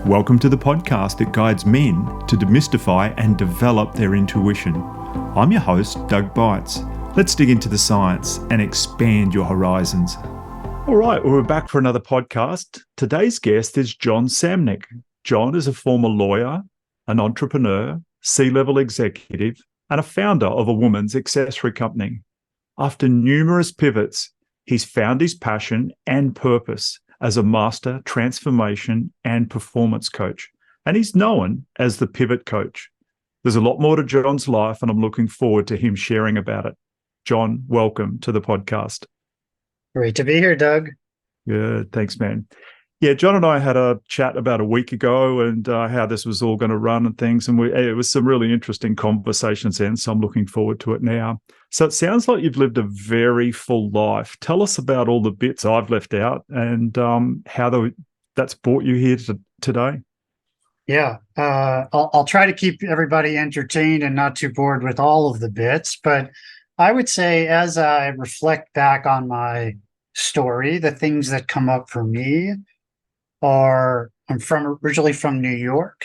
Welcome to the podcast that guides men to demystify and develop their intuition. I'm your host, Doug Bites. Let's dig into the science and expand your horizons. All right, we're back for another podcast. Today's guest is Jon Samnick. Jon is a former lawyer, an entrepreneur, C-level executive, and a founder of a woman's accessory company. After numerous pivots, he's found his passion and purpose as a master transformation and performance coach, and he's known as the pivot coach. There's a lot more to Jon's life, and I'm looking forward to him sharing about it. Jon, welcome to the podcast. Great to be here, Doug. Good, thanks, man. Yeah, Jon and I had a chat about a week ago and how this was all going to run and things, and it was some really interesting conversations then, so I'm looking forward to it now. So it sounds like you've lived a very full life. Tell us about all the bits I've left out and how that's brought you here today. Yeah, I'll try to keep everybody entertained and not too bored with all of the bits, but I would say as I reflect back on my story, the things that come up for me are I'm originally from New York,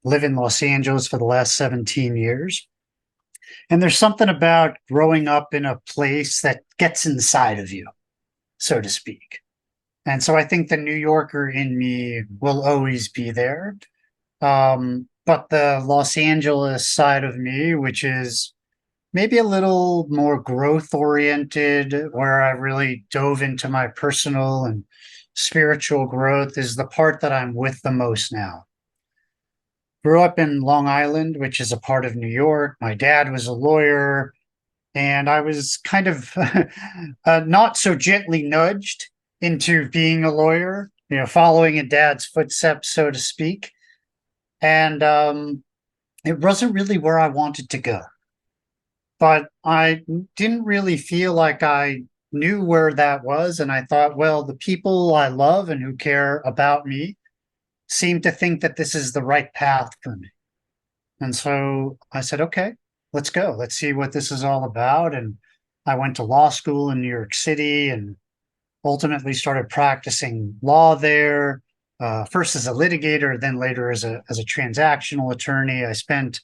live in Los Angeles for the last 17 years. And there's something about growing up in a place that gets inside of you, so to speak. And so I think the New Yorker in me will always be there. But the Los Angeles side of me, which is maybe a little more growth oriented, where I really dove into my personal and spiritual growth, is the part that I'm with the most now. Grew up in Long Island, which is a part of New York. My dad was a lawyer, and I was kind of not so gently nudged into being a lawyer, following in dad's footsteps, so to speak. And it wasn't really where I wanted to go. But I didn't really feel like I knew where that was. And I thought, well, the people I love and who care about me seem to think that this is the right path for me. And so I said, okay, let's go. Let's see what this is all about. And I went to law school in New York City and ultimately started practicing law there, first as a litigator, then later as a transactional attorney. I spent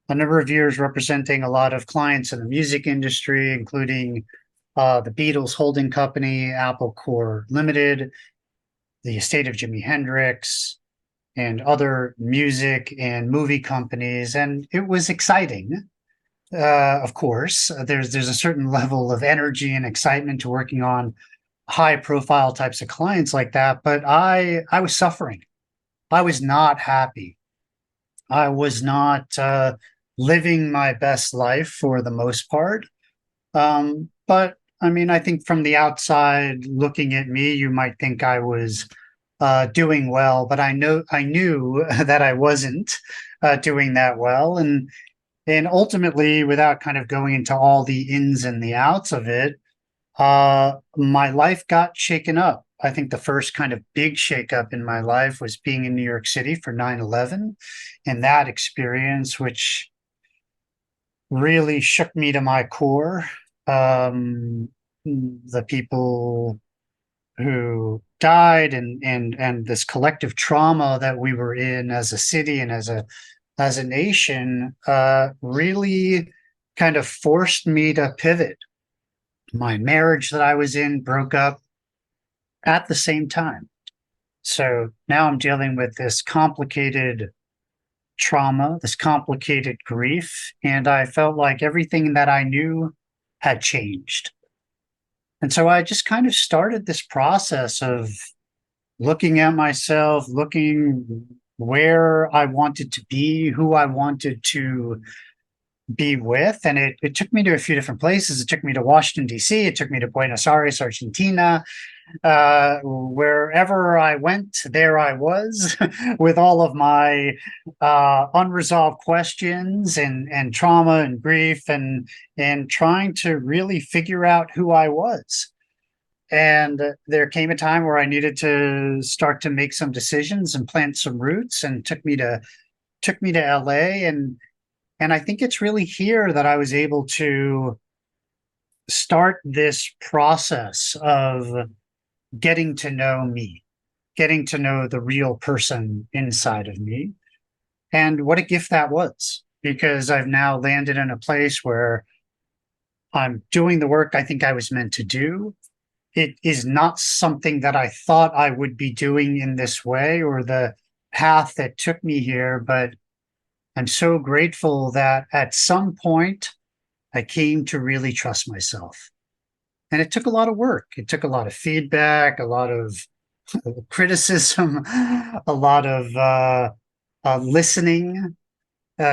a number of years representing a lot of clients in the music industry, including the Beatles holding company, Apple Corps Limited, the estate of Jimi Hendrix, and other music and movie companies. And it was exciting. Of course, there's a certain level of energy and excitement to working on high profile types of clients like that. But I was suffering. I was not happy. I was not living my best life for the most part. But I mean, I think from the outside looking at me, you might think I was doing well, but I knew that I wasn't doing that well. And ultimately, without kind of going into all the ins and the outs of it, my life got shaken up. I think the first kind of big shakeup in my life was being in New York City for 9/11, and that experience, which really shook me to my core. The people who died and this collective trauma that we were in as a city and as a nation really kind of forced me to pivot. My marriage that I was in broke up at the same time. So now I'm dealing with this complicated trauma, this complicated grief, and I felt like everything that I knew had changed. And so I just kind of started this process of looking at myself, looking where I wanted to be, who I wanted to be with. And it took me to a few different places. It took me to Washington, D.C. It took me to Buenos Aires, Argentina. Wherever I went, there I was with all of my unresolved questions and trauma and grief and trying to really figure out who I was. And there came a time where I needed to start to make some decisions and plant some roots, and took me to LA. And I think it's really here that I was able to start this process of getting to know me. getting to know the real person inside of me. And what a gift that was, because I've now landed in a place where I'm doing the work I think I was meant to do. It is not something that I thought I would be doing in this way or the path that took me here, but I'm so grateful that at some point I came to really trust myself. And it took a lot of work. It took a lot of feedback, a lot of criticism, a lot of listening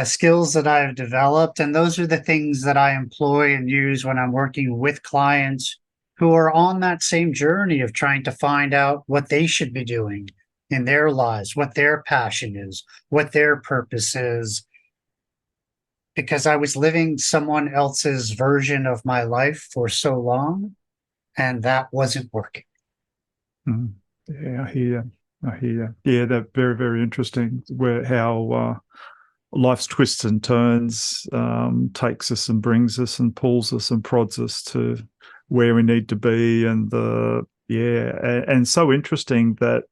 skills that I've developed. And those are the things that I employ and use when I'm working with clients who are on that same journey of trying to find out what they should be doing in their lives, what their passion is, what their purpose is. Because I was living someone else's version of my life for so long, and that wasn't working. Mm. Yeah, I hear. I hear. Yeah, that's very, very interesting. Where how life's twists and turns takes us and brings us and pulls us and prods us to where we need to be, and and so interesting that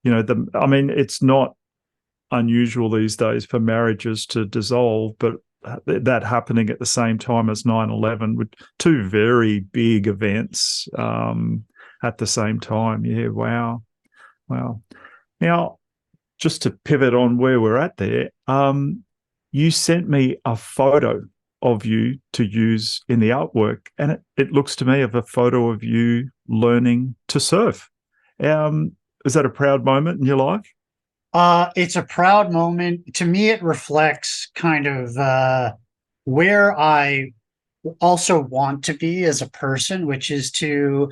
I mean, it's not unusual these days for marriages to dissolve, but that happening at the same time as 9/11 with two very big events at the same time. Yeah, wow. Now, just to pivot on where we're at there, you sent me a photo of you to use in the artwork, and it looks to me of a photo of you learning to surf. Is that a proud moment in your life? It's a proud moment. To me, it reflects kind of where I also want to be as a person, which is to,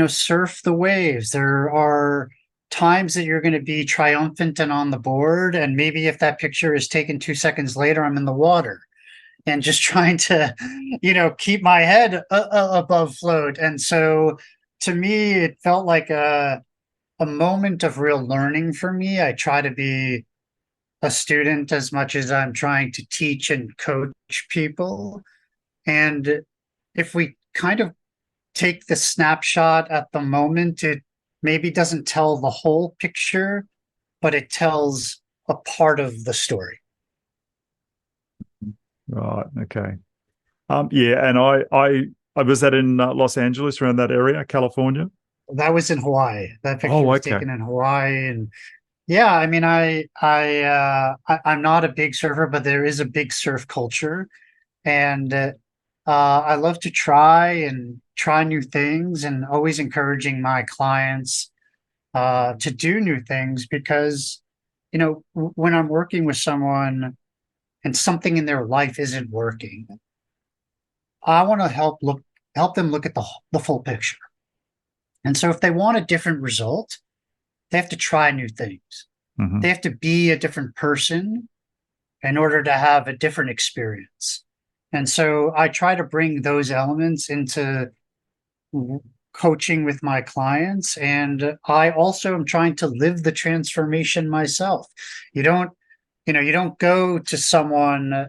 surf the waves. There are times that you're going to be triumphant and on the board. And maybe if that picture is taken 2 seconds later, I'm in the water and just trying to, keep my head above float. And so to me, it felt like a moment of real learning for me. I try to be a student as much as I'm trying to teach and coach people. And if we kind of take the snapshot at the moment, it maybe doesn't tell the whole picture, but it tells a part of the story. Right. Okay. Yeah, and I was that in Los Angeles, around that area, California. That was in Hawaii. That picture Oh, was okay. taken in Hawaii, and yeah, I mean, I'm not a big surfer, but there is a big surf culture, and I love to try new things, and always encouraging my clients to do new things because, when I'm working with someone and something in their life isn't working, I want to help them look at the full picture. And so if they want a different result, they have to try new things. Mm-hmm. They have to be a different person in order to have a different experience. And so I try to bring those elements into coaching with my clients. And I also am trying to live the transformation myself. You don't, you don't go to someone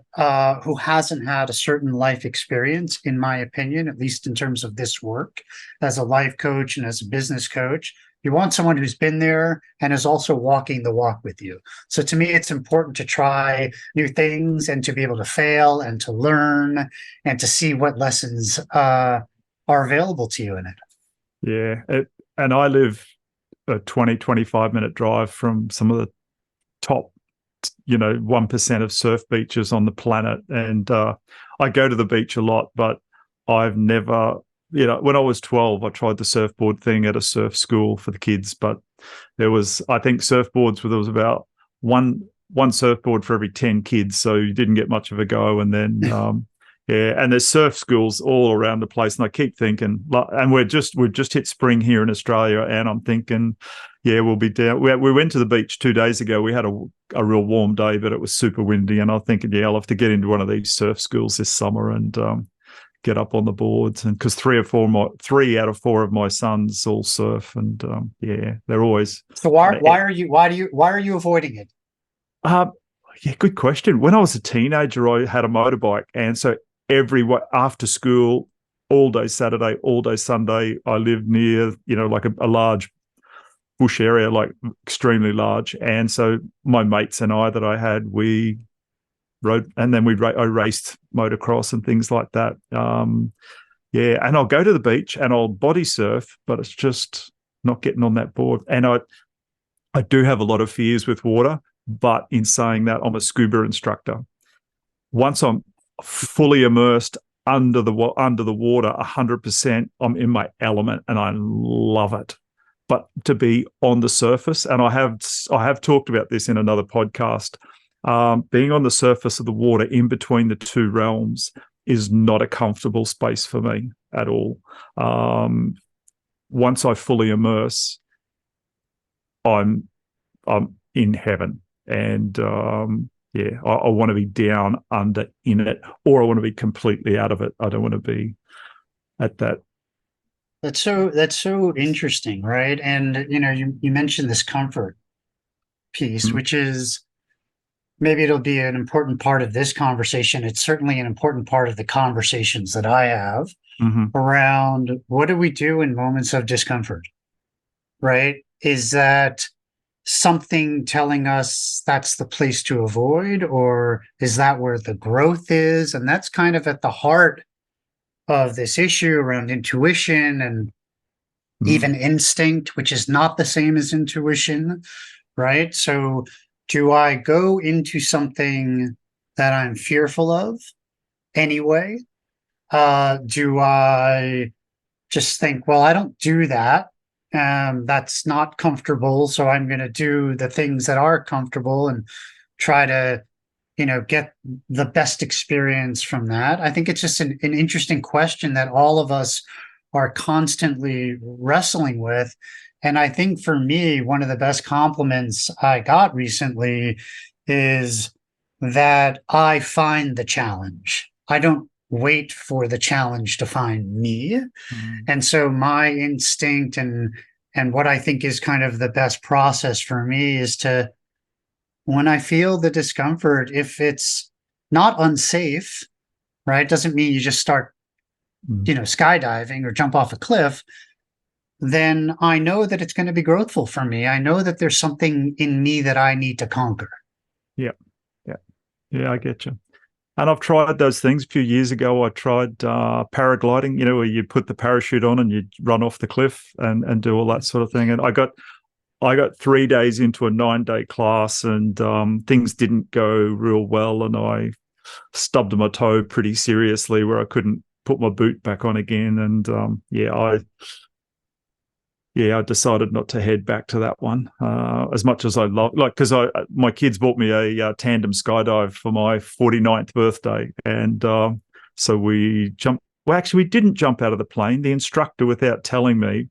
who hasn't had a certain life experience, in my opinion, at least in terms of this work as a life coach and as a business coach. You want someone who's been there and is also walking the walk with you. So to me, it's important to try new things and to be able to fail and to learn and to see what lessons are available to you in it. Yeah. And I live a 25 minute drive from some of the top 1% of surf beaches on the planet, and I go to the beach a lot, but I've never, when I was 12 I tried the surfboard thing at a surf school for the kids, but there was, I think, surfboards where there was about one surfboard for every 10 kids, so you didn't get much of a go. And then yeah, and there's surf schools all around the place, and I keep thinking, and we've just hit spring here in Australia, and I'm thinking, yeah, we'll be down. We went to the beach 2 days ago. We had a real warm day, but it was super windy, and I'm thinking, yeah, I'll have to get into one of these surf schools this summer and get up on the boards. And because 3 out of 4 of my sons all surf, and yeah, they're always. So why are you avoiding it? Yeah, good question. When I was a teenager, I had a motorbike, and so after school, all day Saturday, all day Sunday, I lived near, like a large bush area, like extremely large. And so my mates and I that I had, we rode, and then I raced motocross and things like that. Yeah, and I'll go to the beach and I'll body surf, but it's just not getting on that board. And I do have a lot of fears with water, but in saying that, I'm a scuba instructor. Once I'm fully immersed under the water 100%, I'm in my element and I love it. But to be on the surface, and I have talked about this in another podcast, being on the surface of the water in between the two realms is not a comfortable space for me at all. Once I fully immerse, I'm in heaven. And I want to be down under in it, or I want to be completely out of it. I don't want to be at that. That's so interesting, right? And you mentioned this comfort piece, which is, maybe it'll be an important part of this conversation. It's certainly an important part of the conversations that I have around what do we do in moments of discomfort, right? Is that something telling us that's the place to avoid, or is that where the growth is? And that's kind of at the heart of this issue around intuition and even instinct, which is not the same as intuition, right? So do I go into something that I'm fearful of anyway? Do I just think, well, I don't do that. That's not comfortable. So I'm going to do the things that are comfortable and try to, get the best experience from that. I think it's just an interesting question that all of us are constantly wrestling with. And I think for me, one of the best compliments I got recently is that I find the challenge. I don't wait for the challenge to find me. And so my instinct and what I think is kind of the best process for me is to, when I feel the discomfort, if it's not unsafe, right? Doesn't mean you just start, skydiving or jump off a cliff. Then I know that it's going to be growthful for me. I know that there's something in me that I need to conquer. Yeah, I get you. And I've tried those things. A few years ago, I tried paragliding, where you put the parachute on and you run off the cliff and do all that sort of thing. And I got 3 days into a 9-day class, and things didn't go real well. And I stubbed my toe pretty seriously where I couldn't put my boot back on again. And I decided not to head back to that one as much as I love, because my kids bought me a tandem skydive for my 49th birthday. And so we jumped. Well, actually, we didn't jump out of the plane. The instructor, without telling me,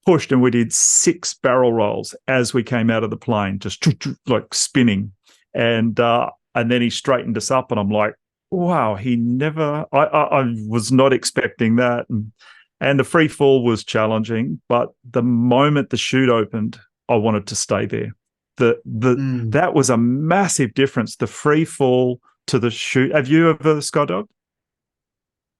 pushed, and we did 6 barrel rolls as we came out of the plane, just like spinning. And then he straightened us up, and I'm like, wow, I was not expecting that. And the free fall was challenging, but the moment the chute opened, I wanted to stay there. That was a massive difference. The free fall to the chute. Have you ever skydived?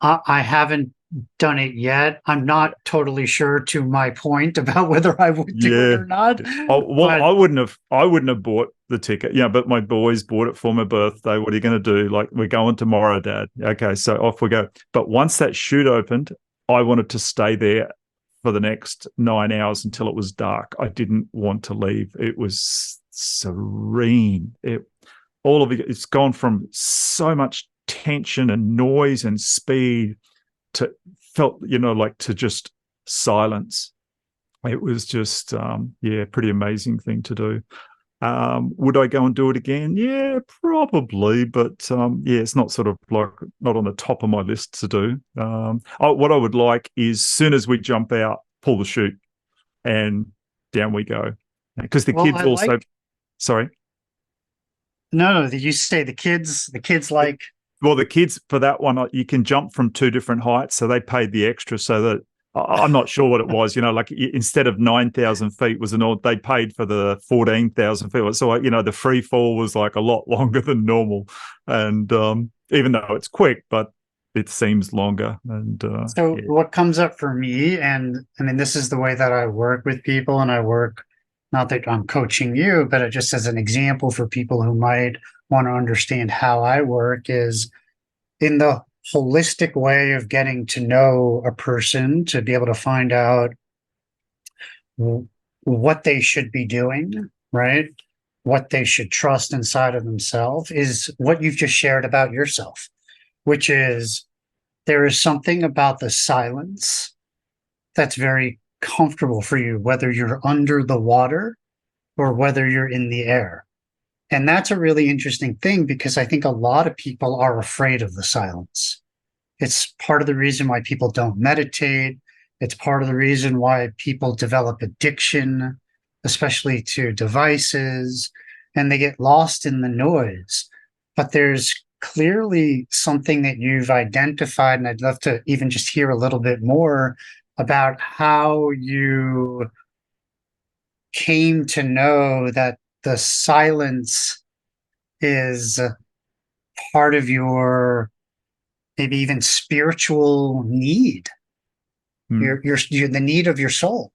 I haven't done it yet. I'm not totally sure, to my point about whether I would do it or not. I wouldn't have bought the ticket. But my boys bought it for my birthday. What are you going to do? Like, we're going tomorrow, Dad. Okay, so off we go. But once that chute opened, I wanted to stay there for the next 9 hours until it was dark. I didn't want to leave. It was serene. All of it's gone from so much tension and noise and speed to to just silence. It was just pretty amazing thing to do. Would I go and do it again? Yeah, probably, but it's not sort of like not on the top of my list to do. What I would like is, soon as we jump out, pull the chute and down we go, because the kids also. Sorry. No, you say the kids like. Well, the kids for that one, you can jump from 2 different heights, so they paid the extra so that. I'm not sure what it was, like instead of 9,000 feet they paid for the 14,000 feet. So, the free fall was like a lot longer than normal. And even though it's quick, but it seems longer. And So yeah. what comes up for me, and I mean, this is the way that I work with people, and I work, not that I'm coaching you, but it just as an example for people who might want to understand how I work, is in the holistic way of getting to know a person to be able to find out what they should be doing, right? What they should trust inside of themselves is what you've just shared about yourself, which is there is something about the silence that's very comfortable for you, whether you're under the water or whether you're in the air. And that's a really interesting thing because I think a lot of people are afraid of the silence. It's part of the reason why people don't meditate. It's part of the reason why people develop addiction, especially to devices, and they get lost in the noise. But there's clearly something that you've identified, and I'd love to even just hear a little bit more about how you came to know that the silence is part of your maybe even spiritual need, Hmm. your the need of your soul.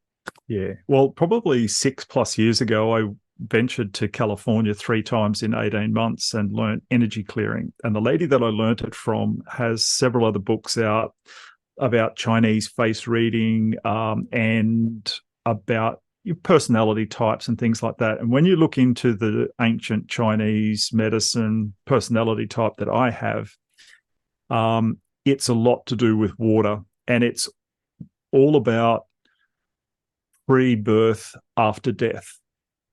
Yeah. Well, probably 6+ years ago, I ventured to California 3 times in 18 months and learned energy clearing. And the lady that I learned it from has several other books out about Chinese face reading, and about your personality types and things like that. And when you look into the ancient Chinese medicine personality type that I have, it's a lot to do with water, and it's all about pre-birth, after death.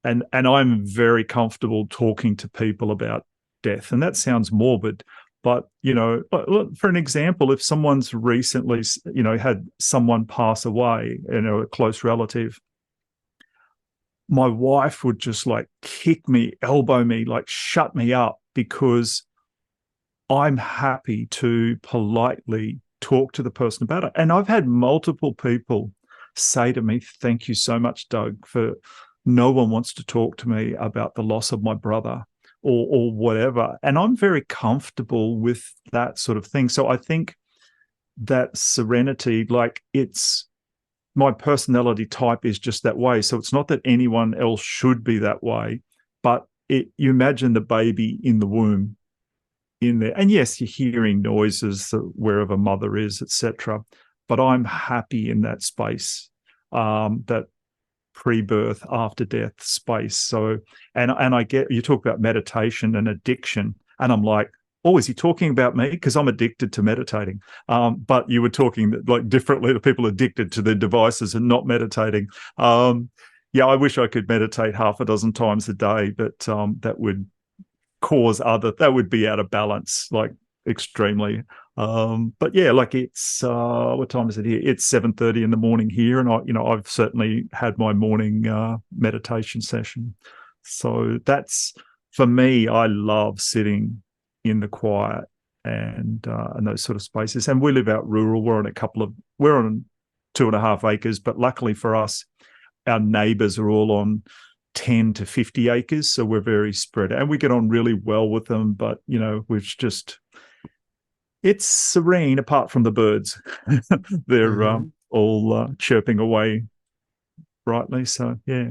And I'm very comfortable talking to people about death. And that sounds morbid, but for an example, if someone's recently, had someone pass away, a close relative, my wife would just like kick me, elbow me, like shut me up, because I'm happy to politely talk to the person about it. And I've had multiple people say to me, "Thank you so much, Doug, for no one wants to talk to me about the loss of my brother," or whatever. And I'm very comfortable with that sort of thing. So I think that serenity, like, it's my personality type is just that way. So it's not that anyone else should be that way, but you imagine the baby in the womb in there. And yes, you're hearing noises wherever mother is, etc. But I'm happy in that space, that pre-birth, after death space. So, and I get, you talk about meditation and addiction, and I'm like, oh, is he talking about me? Because I'm addicted to meditating. But you were talking like differently to people addicted to their devices and not meditating. Yeah, I wish I could meditate half a dozen times a day, but that would that would be out of balance, like extremely. But yeah, like it's what time is it here? It's 7:30 in the morning here, and I've certainly had my morning meditation session. So that's, for me, I love sitting in the quiet and those sort of spaces. And we live out rural. We're on 2.5 acres, but luckily for us, our neighbours are all on 10 to 50 acres. So we're very spread out and we get on really well with them. But, it's serene apart from the birds. They're all chirping away brightly. So, yeah.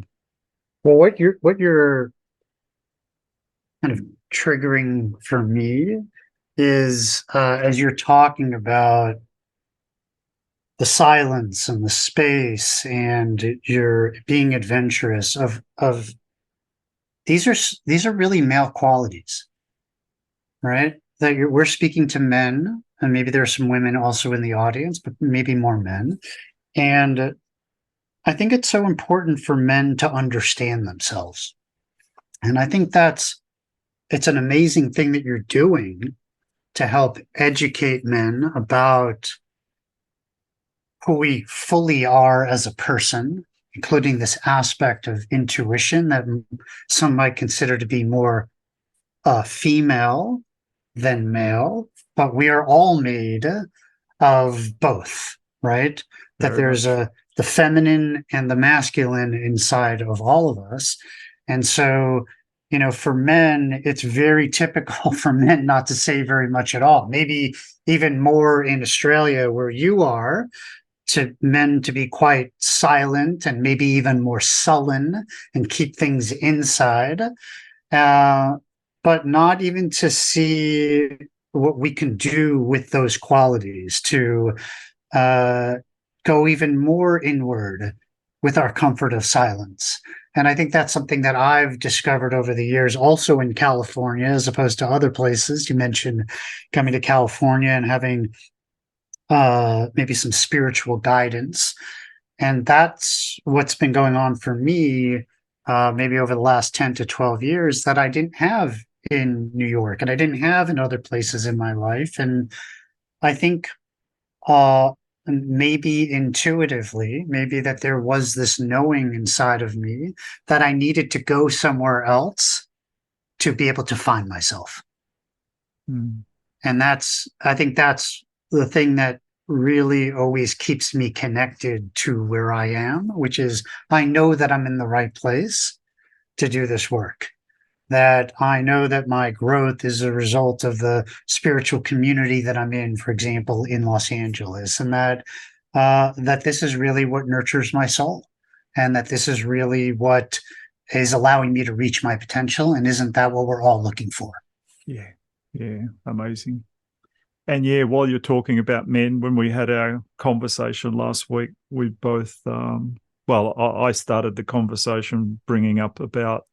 Well, what you're kind of triggering for me is as you're talking about the silence and the space and you're being adventurous of these are really male qualities, right? That we're speaking to men, and maybe there are some women also in the audience, but maybe more men. And I think it's so important for men to understand themselves. And I think it's an amazing thing that you're doing to help educate men about who we fully are as a person, including this aspect of intuition that some might consider to be more female than male, but we are all made of both, right? That Very there's much. the feminine and the masculine inside of all of us. And so for men, it's very typical for men not to say very much at all. Maybe even more in Australia where you are, to men to be quite silent and maybe even more sullen and keep things inside, uh, but not even to see what we can do with those qualities to uh, go even more inward with our comfort of silence. And I think that's something that I've discovered over the years, also in California, as opposed to other places. You mentioned coming to California and having maybe some spiritual guidance. And that's what's been going on for me, maybe over the last 10 to 12 years, that I didn't have in New York and I didn't have in other places in my life. And I think uh, maybe intuitively, maybe that there was this knowing inside of me that I needed to go somewhere else to be able to find myself. Mm. And I think that's the thing that really always keeps me connected to where I am, which is I know that I'm in the right place to do this work. That I know that my growth is a result of the spiritual community that I'm in, for example, in Los Angeles, and that this is really what nurtures my soul, and that this is really what is allowing me to reach my potential. And isn't that what we're all looking for? Yeah, yeah, amazing. And yeah, while you're talking about men, when we had our conversation last week, we both, well, I started the conversation bringing up about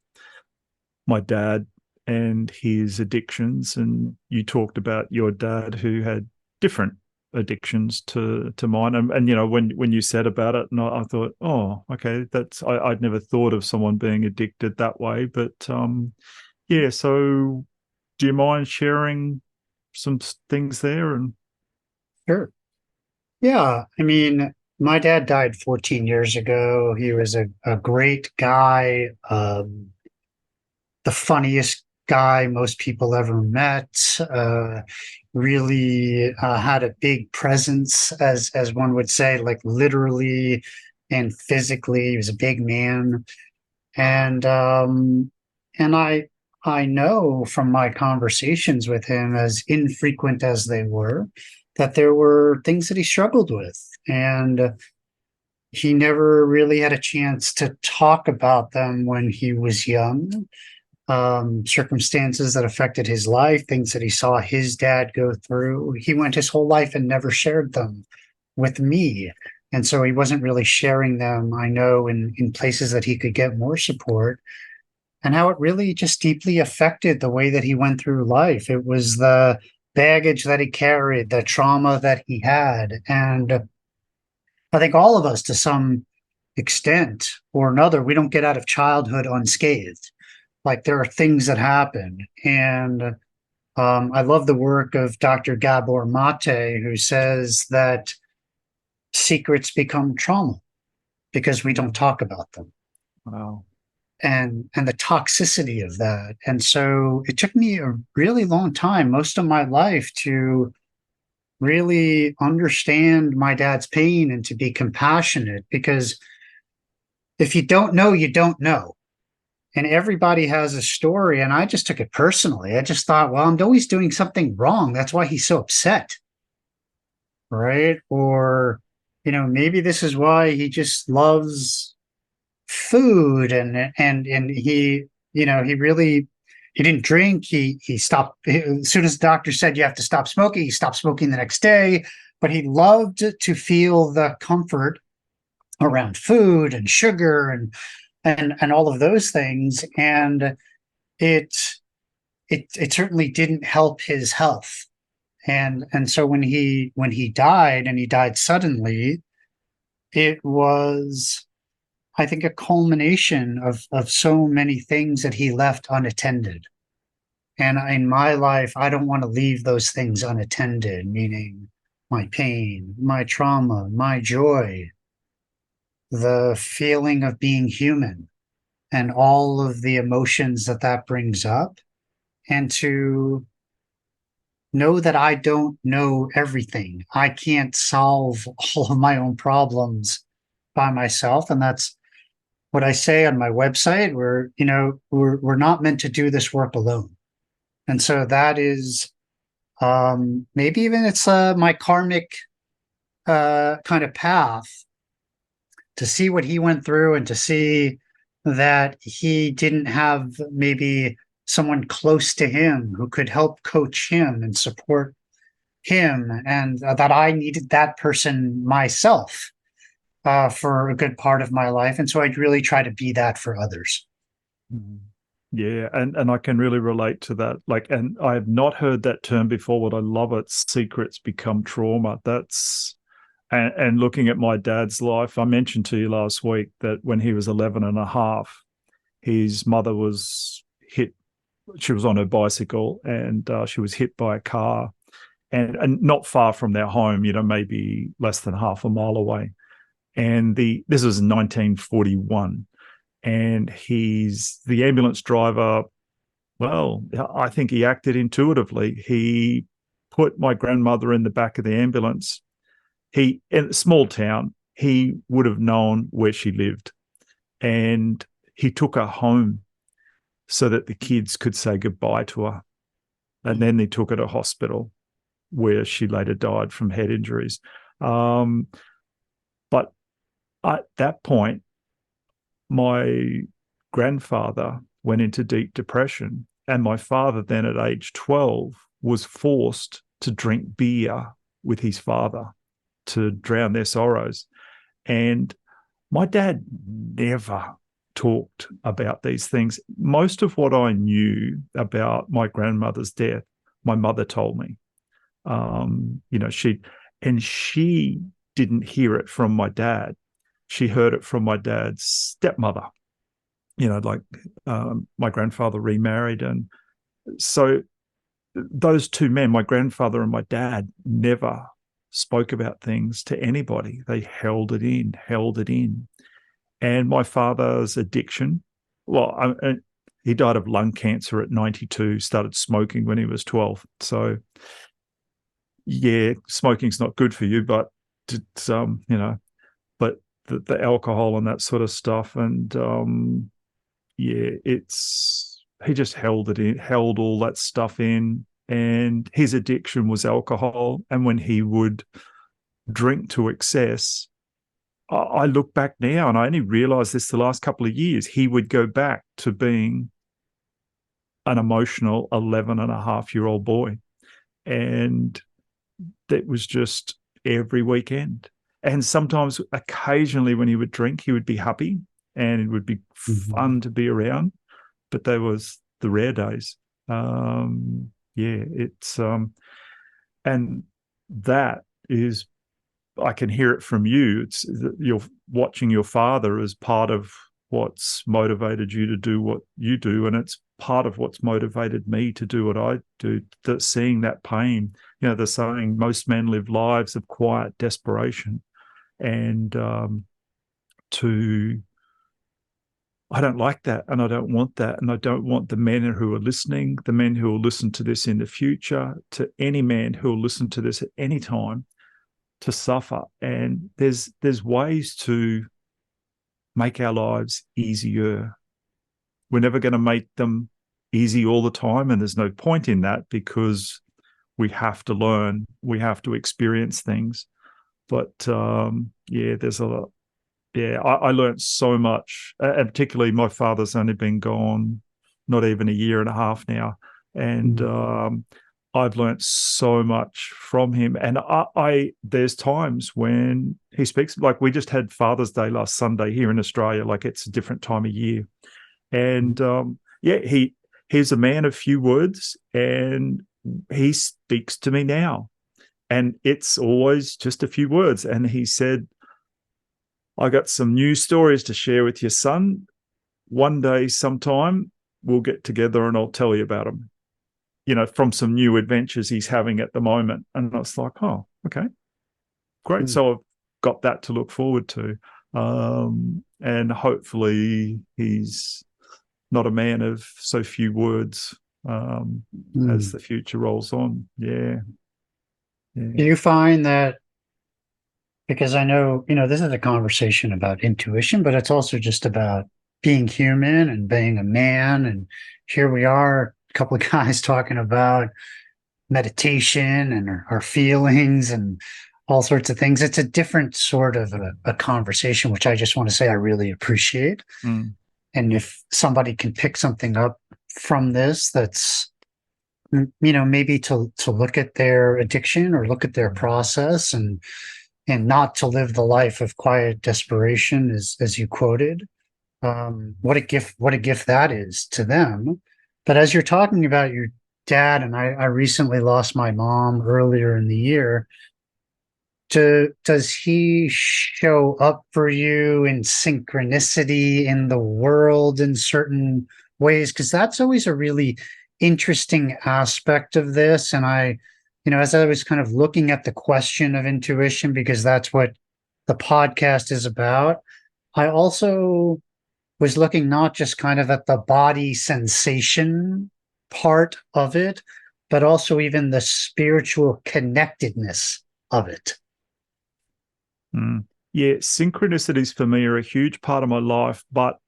my dad and his addictions, and you talked about your dad who had different addictions to mine. And when you said about it, and I thought, oh, okay, I'd never thought of someone being addicted that way. But yeah, so do you mind sharing some things there? And Sure. Yeah. I mean, my dad died 14 years ago. He was a great guy, the funniest guy most people ever met. Really had a big presence, as one would say, like literally and physically. He was a big man, and I know from my conversations with him, as infrequent as they were, that there were things that he struggled with, and he never really had a chance to talk about them when he was young. Circumstances that affected his life, things that he saw his dad go through. He went his whole life and never shared them with me. And so he wasn't really sharing them, I know, in places that he could get more support, and how it really just deeply affected the way that he went through life. It was the baggage that he carried, the trauma that he had. And I think all of us, to some extent or another, we don't get out of childhood unscathed. Like there are things that happen. And I love the work of Dr. Gabor Mate, who says that secrets become trauma because we don't talk about them. wow, And the toxicity of that. And so it took me a really long time, most of my life, to really understand my dad's pain and to be compassionate, because if you don't know, you don't know. And everybody has a story. And I just took it personally. I just thought, well, I'm always doing something wrong. That's why he's so upset. Right. Or, maybe this is why he just loves food, and he didn't drink. He stopped as soon as the doctor said you have to stop smoking. He stopped smoking the next day, but he loved to feel the comfort around food and sugar and all of those things. And it it certainly didn't help his health. And so when he died, and he died suddenly, it was, I think, a culmination of so many things that he left unattended. And in my life, I don't want to leave those things unattended, meaning my pain, my trauma, my joy, the feeling of being human, and all of the emotions that that brings up. And to know that I don't know everything. I can't solve all of my own problems by myself. And that's what I say on my website, we're not meant to do this work alone. And so that is maybe even it's my karmic kind of path to see what he went through and to see that he didn't have maybe someone close to him who could help coach him and support him, and that I needed that person myself for a good part of my life. And so I'd really try to be that for others. Mhm. Yeah, and I can really relate to that. Like, and I have not heard that term before, but I love it. Secrets become trauma. And looking at my dad's life, I mentioned to you last week that when he was 11 and a half, his mother was hit. She was on her bicycle and she was hit by a car, and not far from their home, maybe less than half a mile away. And this was in 1941. And the ambulance driver, well, I think he acted intuitively. He put my grandmother in the back of the ambulance. In a small town, he would have known where she lived. And he took her home so that the kids could say goodbye to her. And then they took her to hospital where she later died from head injuries. But at that point, my grandfather went into deep depression, and my father then at age 12 was forced to drink beer with his father to drown their sorrows. And my dad never talked about these things. Most of what I knew about my grandmother's death, my mother told me. She didn't hear it from my dad. She heard it from my dad's stepmother. My grandfather remarried. And so those two men, my grandfather and my dad, never spoke about things to anybody. They held it in. And my father's addiction, he died of lung cancer at 92, started smoking when he was 12. So, yeah, smoking's not good for you, but it's, but the alcohol and that sort of stuff. And he just held all that stuff in. And his addiction was alcohol. And when he would drink to excess, I look back now and I only realized this the last couple of years, he would go back to being an emotional 11-and-a-half-year-old boy. And that was just every weekend. And sometimes, occasionally, when he would drink, he would be happy and it would be fun to be around. But there was the rare days. And that is, I can hear it from you. It's you're watching your father as part of what's motivated you to do what you do, and it's part of what's motivated me to do what I do. That seeing that pain, they're saying most men live lives of quiet desperation, and I don't like that, and I don't want that, and I don't want the men who are listening, the men who will listen to this in the future, to any man who will listen to this at any time, to suffer. And there's ways to make our lives easier. We're never going to make them easy all the time, and there's no point in that, because we have to learn, we have to experience things. But there's a lot. Yeah, I learned so much, and particularly my father's only been gone not even a year and a half now, and I've learned so much from him. And there's times when he speaks, like we just had Father's Day last Sunday here in Australia, like it's a different time of year. And he's a man of few words, and he speaks to me now. And it's always just a few words. And he said, I got some new stories to share with your son. One day, sometime, we'll get together and I'll tell you about them, from some new adventures he's having at the moment. And I was like, oh, okay, great. So I've got that to look forward to. And hopefully he's not a man of so few words as the future rolls on. Yeah. Do you find that because I know, this is a conversation about intuition, but it's also just about being human and being a man. And here we are, a couple of guys talking about meditation and our feelings and all sorts of things. It's a different sort of a conversation, which I just want to say I really appreciate. Mm. And if somebody can pick something up from this, that's, maybe to look at their addiction or look at their process and not to live the life of quiet desperation, as you quoted. What a gift that is to them. But as you're talking about your dad, and I recently lost my mom earlier in the year, does he show up for you in synchronicity in the world in certain ways? Because that's always a really interesting aspect of this. And as I was kind of looking at the question of intuition, because that's what the podcast is about, I also was looking not just kind of at the body sensation part of it, but also even the spiritual connectedness of it. Mm. Yeah, synchronicities for me are a huge part of my life. But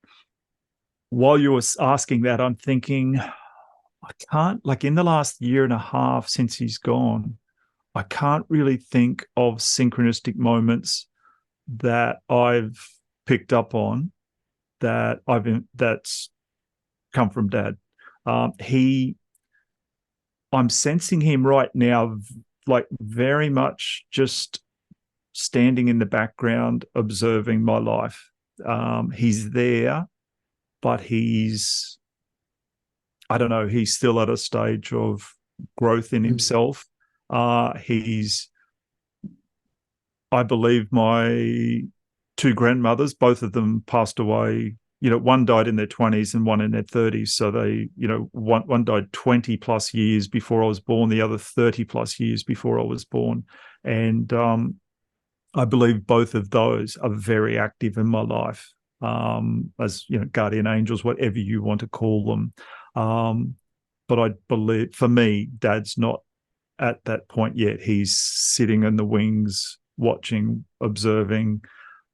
while you were asking that, I'm thinking, I can't, like in the last year and a half since he's gone, I can't really think of synchronistic moments that I've picked up on that's come from Dad. I'm sensing him right now, like very much just standing in the background, observing my life. He's there, but I don't know, he's still at a stage of growth in himself. I believe my two grandmothers, both of them passed away. One died in their 20s and one in their 30s. So they, one died 20 plus years before I was born, the other 30 plus years before I was born. And I believe both of those are very active in my life, as guardian angels, whatever you want to call them. But I believe, for me, Dad's not at that point yet. He's sitting in the wings, watching, observing,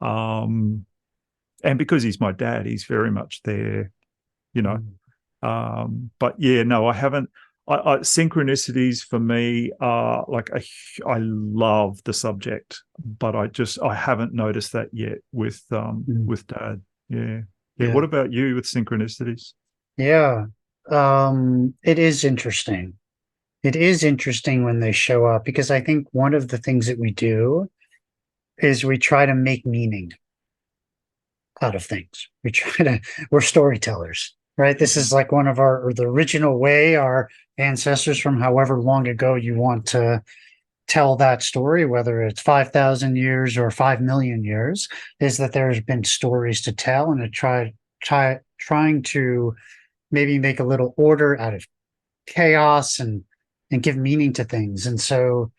and because he's my dad, he's very much there, But yeah, no, I haven't. Synchronicities for me are like I love the subject, but I haven't noticed that yet with Dad. Yeah. What about you with synchronicities? Yeah. It is interesting. It is interesting when they show up, because I think one of the things that we do is we try to make meaning out of things. We're storytellers, right? This is like the original way our ancestors from however long ago you want to tell that story, whether it's 5,000 years or 5 million years, is that there's been stories to tell, and trying to maybe make a little order out of chaos and give meaning to things. And so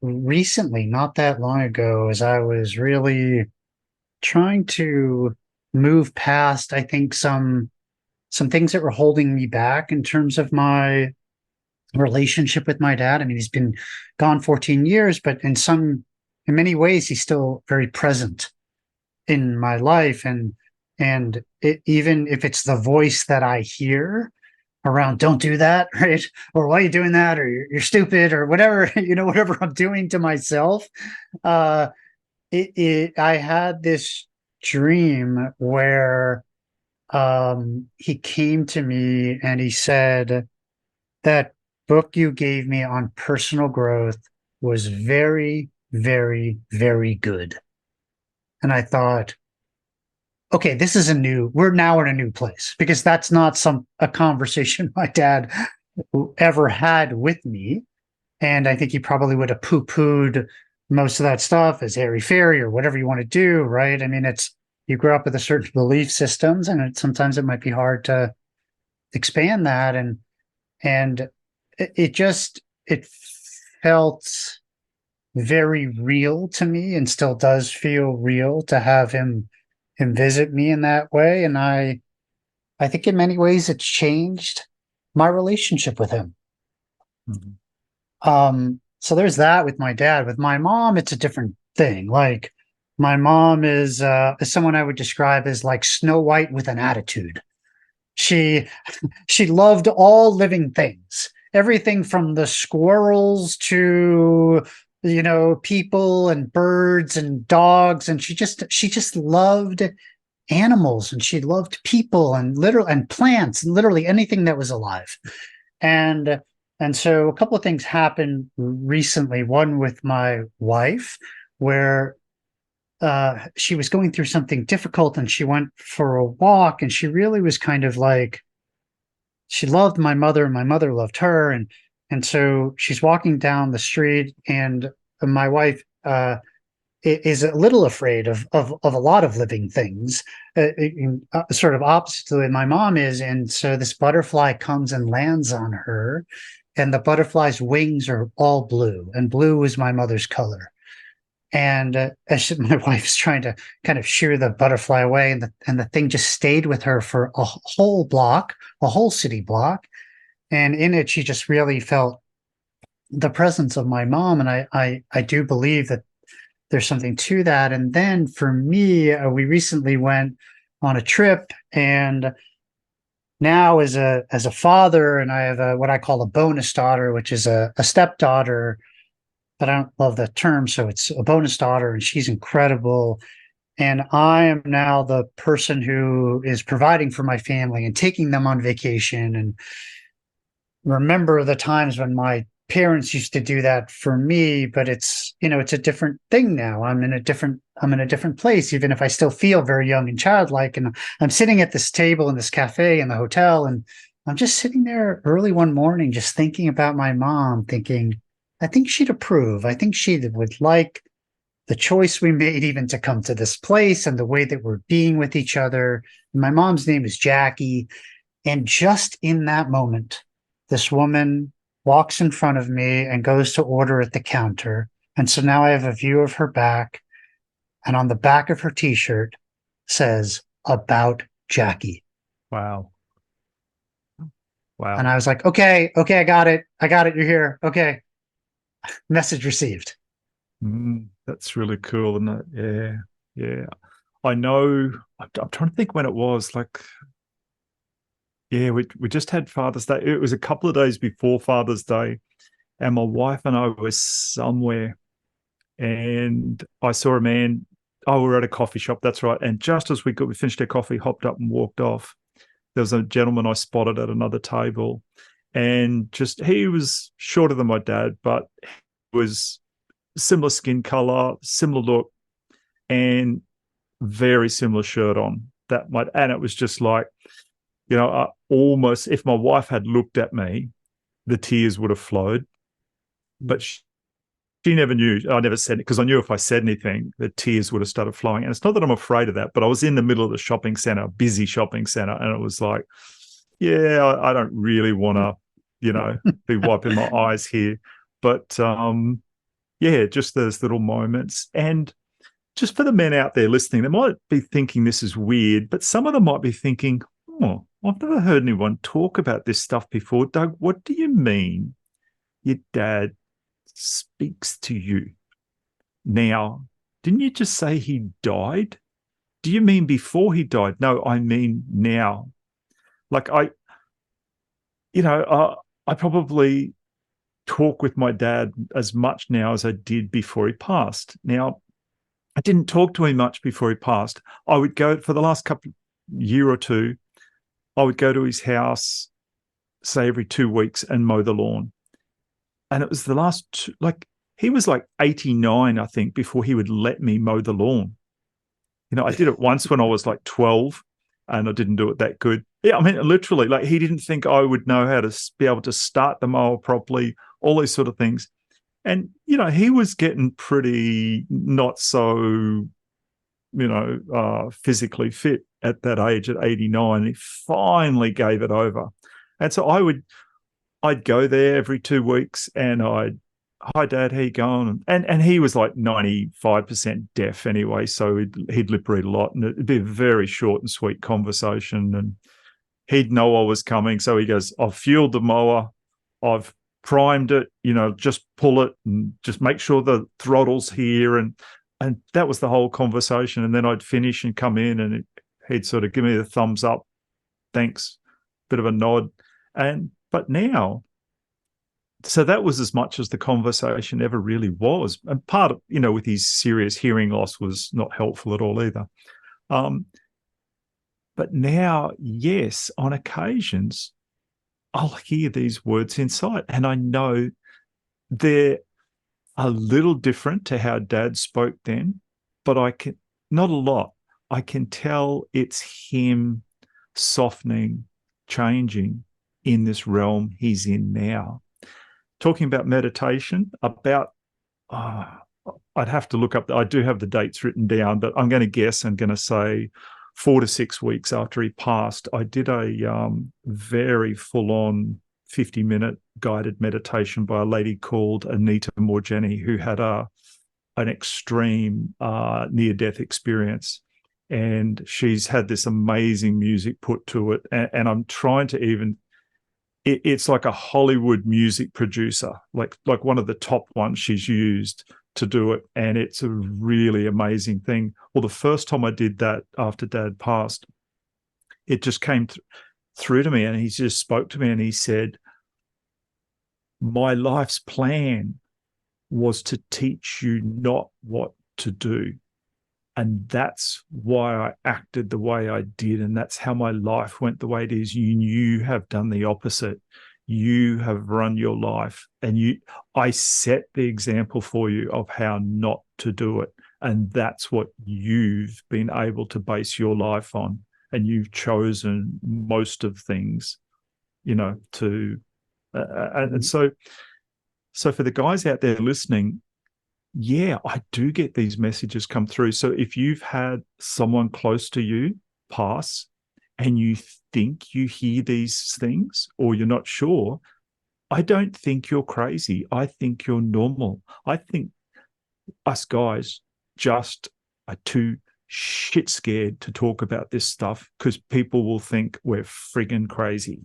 recently, not that long ago, as I was really trying to move past, I think, some things that were holding me back in terms of my relationship with my dad. I mean, he's been gone 14 years, but in many ways, he's still very present in my life. And even if it's the voice that I hear around, don't do that, right? Or why are you doing that? Or you're stupid, or whatever, whatever I'm doing to myself. I had this dream where he came to me and he said, that book you gave me on personal growth was very, very, very good. And I thought, okay, we're now in a new place, because that's not a conversation my dad ever had with me. And I think he probably would have poo-pooed most of that stuff as airy-fairy or whatever you want to do, right? I mean, you grew up with a certain belief systems, and sometimes it might be hard to expand that. And it felt very real to me, and still does feel real to have him visit me in that way. And I think in many ways it's changed my relationship with him. So there's that with my dad. With my mom, it's a different thing. Like my mom is someone I would describe as like Snow White with an attitude. She she loved all living things, everything from the squirrels to people and birds and dogs, and she just loved animals, and she loved people and literal and plants and literally anything that was alive. And and so a couple of things happened recently. One with my wife, where she was going through something difficult, and she went for a walk, and she really was kind of like, she loved my mother and my mother loved her, and so she's walking down the street, and my wife is a little afraid of a lot of living things, sort of opposite to the way my mom is. And so this butterfly comes and lands on her, and the butterfly's wings are all blue, and blue is my mother's color. And my wife's trying to kind of shoo the butterfly away, and the thing just stayed with her for a whole block, a whole city block. And in it, she just really felt the presence of my mom. And I do believe that there's something to that. And then for me, we recently went on a trip, and now as a father, and I have what I call a bonus daughter, which is a stepdaughter, but I don't love that term. So it's a bonus daughter, and she's incredible. And I am now the person who is providing for my family and taking them on vacation. And remember the times when my parents used to do that for me, but it's a different thing now. I'm in a different place, even if I still feel very young and childlike. And I'm sitting at this table in this cafe in the hotel, and I'm just sitting there early one morning, just thinking about my mom, thinking, I think she'd approve. I think she would like the choice we made even to come to this place, and the way that we're being with each other. My mom's name is Jackie. And just in that moment, this woman walks in front of me and goes to order at the counter. And so now I have a view of her back, and on the back of her t-shirt says, "About Jackie." Wow. And I was like, okay, I got it. You're here. Okay. Message received. That's really cool, isn't it? Yeah. I know. I'm trying to think when it was. Like, yeah, we just had Father's Day. It was a couple of days before Father's Day, and my wife and I were somewhere, and I saw a man. Oh, we were at a coffee shop. That's right. And just as we finished our coffee, hopped up and walked off. There was a gentleman I spotted at another table, and he was shorter than my dad, but was similar skin color, similar look, and very similar shirt on. And it was just like, almost, if my wife had looked at me, the tears would have flowed. But she never knew. I never said it, because I knew if I said anything, the tears would have started flowing. And it's not that I'm afraid of that, but I was in the middle of the shopping center, busy shopping center, and it was like, yeah, I don't really want to, be wiping my eyes here. But yeah, just those little moments. And just for the men out there listening, they might be thinking this is weird, but some of them might be thinking, oh, I've never heard anyone talk about this stuff before. Doug, what do you mean your dad speaks to you? Now, didn't you just say he died? Do you mean before he died? No, I mean now. Like I probably talk with my dad as much now as I did before he passed. Now, I didn't talk to him much before he passed. I would go for the last year or two, I would go to his house, say every 2 weeks, and mow the lawn. And it was the last, he was like 89, I think, before he would let me mow the lawn. I did it once when I was like 12, and I didn't do it that good. Yeah, I mean, literally, he didn't think I would know how to be able to start the mower properly, all these sort of things. And, he was getting pretty not so, physically fit at that age, at 89. He finally gave it over. And so I'd go there every 2 weeks, and hi, Dad, how you going? And he was like 95% deaf anyway, so he'd lip read a lot, and it'd be a very short and sweet conversation. And he'd know I was coming, so he goes, I've fueled the mower, I've primed it, just pull it and just make sure the throttle's here. And that was the whole conversation. And then I'd finish and come in, and he'd sort of give me the thumbs up. Thanks. Bit of a nod. But now, so that was as much as the conversation ever really was. And part of, with his serious hearing loss was not helpful at all either. But now, yes, on occasions, I'll hear these words inside, and I know they're a little different to how Dad spoke then, but not a lot. I can tell it's him softening, changing in this realm he's in now. Talking about meditation, I'd have to look up, I do have the dates written down, but I'm going to guess, I'm going to say 4 to 6 weeks after he passed, I did a very full-on 50-minute guided meditation by a lady called Anita Morgeni, who had an extreme near-death experience. And she's had this amazing music put to it. And I'm trying to it's like a Hollywood music producer, like one of the top ones she's used to do it. And it's a really amazing thing. Well, the first time I did that after Dad passed, it just came through to me, and he just spoke to me, and he said, my life's plan was to teach you not what to do. And that's why I acted the way I did. And that's how my life went the way it is. You have done the opposite. You have run your life, and I set the example for you of how not to do it. And that's what you've been able to base your life on. And you've chosen most of things, and so for the guys out there listening, yeah, I do get these messages come through. So if you've had someone close to you pass and you think you hear these things, or you're not sure, I don't think you're crazy. I think you're normal. I think us guys just are too shit scared to talk about this stuff, because people will think we're friggin' crazy.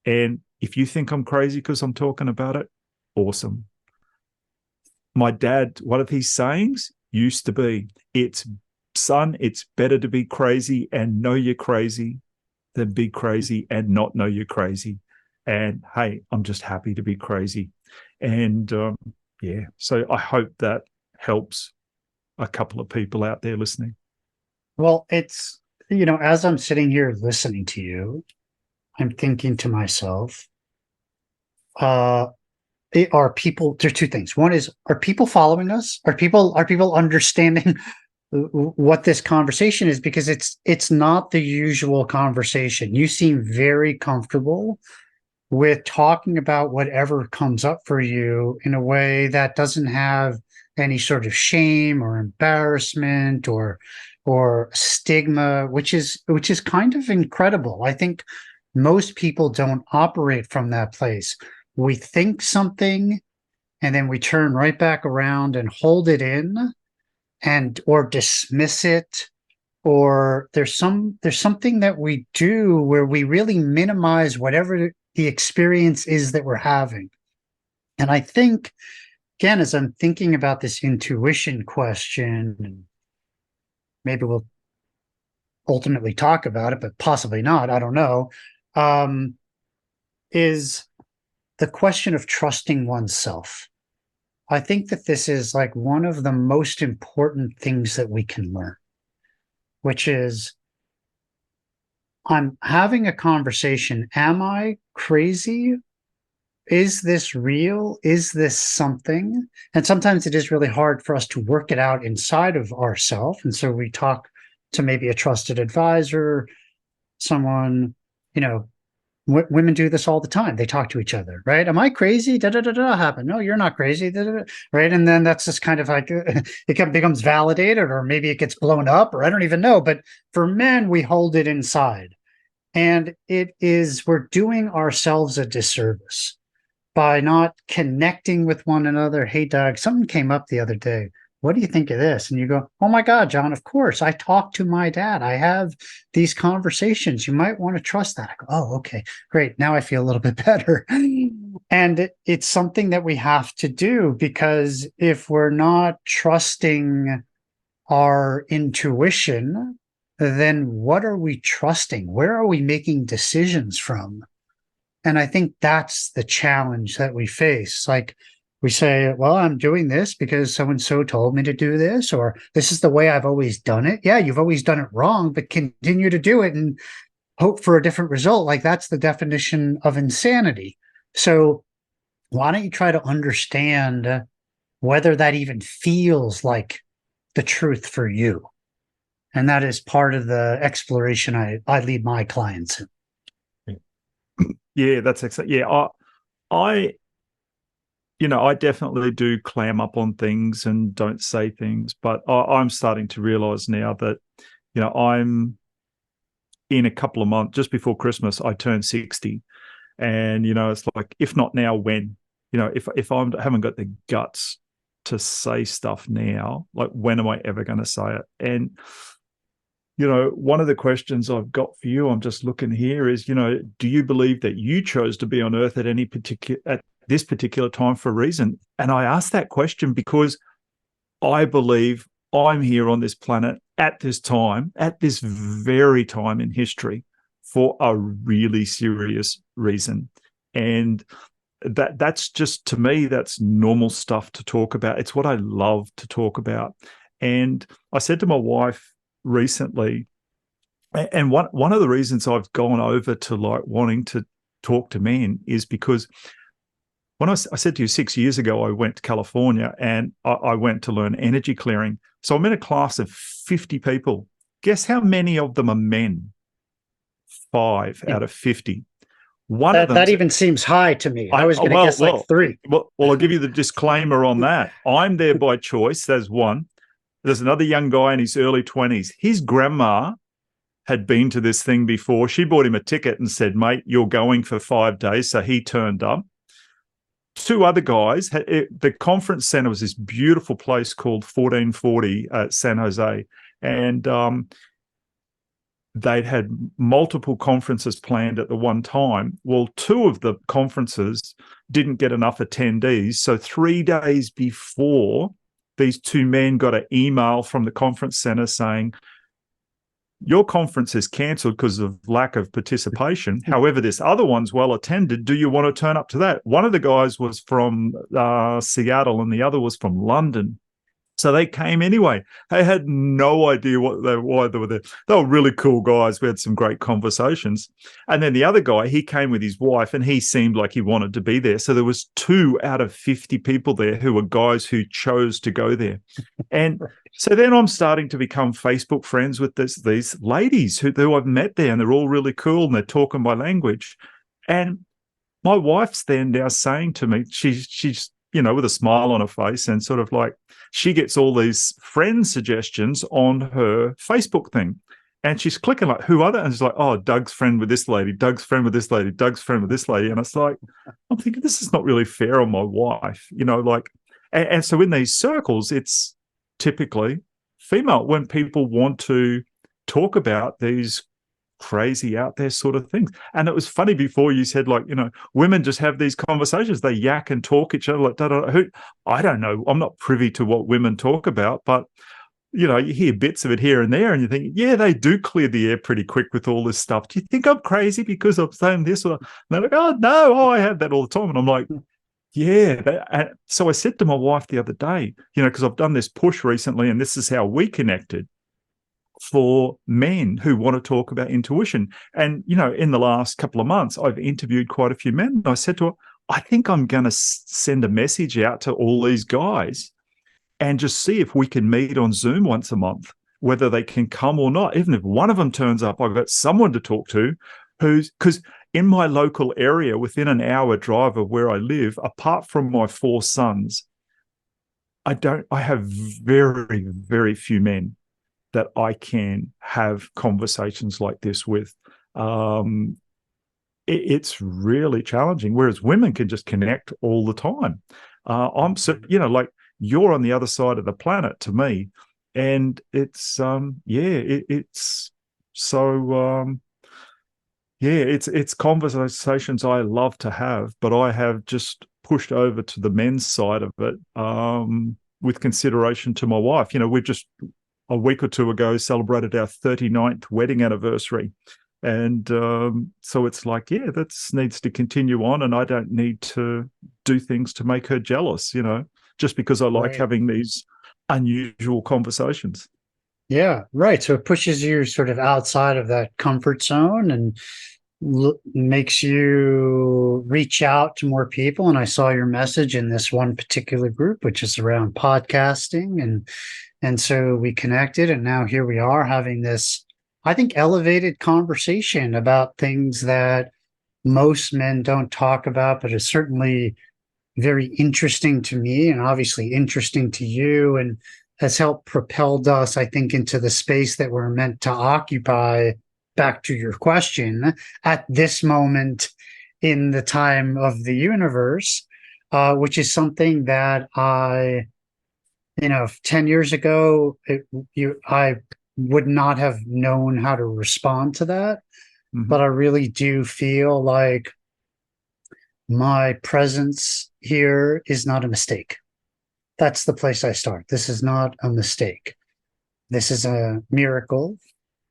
And if you think I'm crazy because I'm talking about it, awesome. My dad, one of his sayings used to be, son, it's better to be crazy and know you're crazy than be crazy and not know you're crazy. And hey, I'm just happy to be crazy. And so I hope that helps a couple of people out there listening. Well, it's, as I'm sitting here listening to you, I'm thinking to myself, are people, there's two things. One is, are people following us? Are people understanding what this conversation is? Because it's not the usual conversation. You seem very comfortable with talking about whatever comes up for you in a way that doesn't have any sort of shame or embarrassment or stigma, which is kind of incredible. I think most people don't operate from that place. We think something, and then we turn right back around and hold it in, or dismiss it, or there's something that we do where we really minimize whatever the experience is that we're having. And I think, again, as I'm thinking about this intuition question, and maybe we'll ultimately talk about it, but possibly not, I don't know, is the question of trusting oneself. I think that this is like one of the most important things that we can learn, which is, I'm having a conversation. Am I crazy? Is this real? Is this something? And sometimes it is really hard for us to work it out inside of ourselves. And so we talk to maybe a trusted advisor, someone, women do this all the time. They talk to each other, right? Am I crazy? Da-da-da-da happened. No, you're not crazy. Da-da-da. Right. And then that's just kind of like, it becomes validated, or maybe it gets blown up, or I don't even know. But for men, we hold it inside. And we're doing ourselves a disservice by not connecting with one another. Hey, Doug, something came up the other day. What do you think of this? And you go, oh my God, John, of course. I talk to my dad. I have these conversations. You might want to trust that. I go, oh, okay, great. Now I feel a little bit better. And it's something that we have to do, because if we're not trusting our intuition, then what are we trusting? Where are we making decisions from? And I think that's the challenge that we face. Like, we say, well, I'm doing this because so and so told me to do this, or this is the way I've always done it. Yeah, you've always done it wrong, but continue to do it and hope for a different result. Like, that's the definition of insanity. So why don't you try to understand whether that even feels like the truth for you? And that is part of the exploration I lead my clients in. Yeah, that's exactly. Yeah, I I definitely do clam up on things and don't say things, but I'm starting to realize now that, I'm in a couple of months, just before Christmas, I turn 60. And, it's like, if not now, when? If I haven't got the guts to say stuff now, like, when am I ever going to say it? And, one of the questions I've got for you, I'm just looking here, is, do you believe that you chose to be on Earth at this particular time for a reason? And I ask that question because I believe I'm here on this planet at this time, at this very time in history, for a really serious reason. And that's just, to me, that's normal stuff to talk about. It's what I love to talk about. And I said to my wife recently, and one of the reasons I've gone over to like wanting to talk to men is because when I said to you 6 years ago, I went to California and I went to learn energy clearing. So I'm in a class of 50 people. Guess how many of them are men? 5 out of 50. That even seems high to me. I was going to guess like 3. Well, I'll give you the disclaimer on that. I'm there by choice. There's one. There's another young guy in his early 20s. His grandma had been to this thing before. She bought him a ticket and said, mate, you're going for 5 days. So he turned up. 2 other guys. The conference center was this beautiful place called 1440 San Jose. And they'd had multiple conferences planned at the one time. Well, 2 of the conferences didn't get enough attendees. So 3 days before, these 2 men got an email from the conference center saying, your conference is cancelled because of lack of participation. However, this other one's well attended. Do you want to turn up to that? One of the guys was from Seattle and the other was from London. So they came anyway. They had no idea why they were there. They were really cool guys. We had some great conversations. And then the other guy, he came with his wife and he seemed like he wanted to be there. So there was 2 out of 50 people there who were guys who chose to go there. And so then I'm starting to become Facebook friends with these ladies who I've met there, and they're all really cool and they're talking my language. And my wife's then now saying to me, she's with a smile on her face and sort of like, she gets all these friend suggestions on her Facebook thing. And she's clicking like, who are they? And she's like, oh, Doug's friend with this lady, Doug's friend with this lady, Doug's friend with this lady. And it's like, I'm thinking, this is not really fair on my wife, and so in these circles, it's typically female when people want to talk about these crazy out there sort of things. And it was funny before you said, like, women just have these conversations. They yak and talk each other like, I don't know. I'm not privy to what women talk about, but you hear bits of it here and there and you think, yeah, they do clear the air pretty quick with all this stuff. Do you think I'm crazy because I'm saying this? And they're like, oh, no, I have that all the time. And I'm like, yeah. So I said to my wife the other day, because I've done this push recently and this is how we connected, for men who want to talk about intuition. And, in the last couple of months, I've interviewed quite a few men. And I said to her, I think I'm going to send a message out to all these guys and just see if we can meet on Zoom once a month, whether they can come or not. Even if one of them turns up, I've got someone to talk to because in my local area, within an hour drive of where I live, apart from my 4 sons, I have very, very few men that I can have conversations like this with. It's really challenging, whereas women can just connect all the time. I'm so, like, you're on the other side of the planet to me, and it's it's so Yeah, it's conversations I love to have, but I have just pushed over to the men's side of it, with consideration to my wife. We've just a week or two ago celebrated our 39th wedding anniversary. And so it's like, yeah, that needs to continue on. And I don't need to do things to make her jealous, just because I like Right. having these unusual conversations. Yeah, right. So it pushes you sort of outside of that comfort zone and makes you reach out to more people. And I saw your message in this one particular group, which is around podcasting, and so we connected, and now here we are having this, I think, elevated conversation about things that most men don't talk about, but is certainly very interesting to me and obviously interesting to you, and has helped propelled us, I think, into the space that we're meant to occupy. Back to your question, at this moment in the time of the universe, which is something that 10 years ago, I would not have known how to respond to that. Mm-hmm. But I really do feel like my presence here is not a mistake. That's the place I start. This is not a mistake. This is a miracle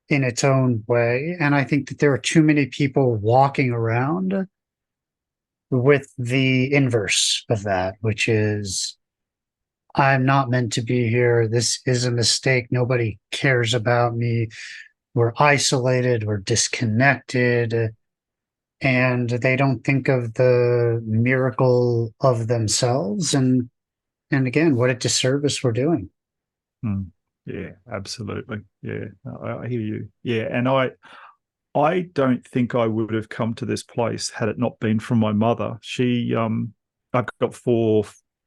in its own way. And I think that there are too many people walking around with the inverse of that, which is, I'm not meant to be here. This is a mistake. Nobody cares about me. We're isolated, we're disconnected, and they don't think of the miracle of themselves. And again, what a disservice we're doing. Yeah, absolutely. Yeah, I hear you. Yeah, and I don't think I would have come to this place had it not been from my mother. I've got 4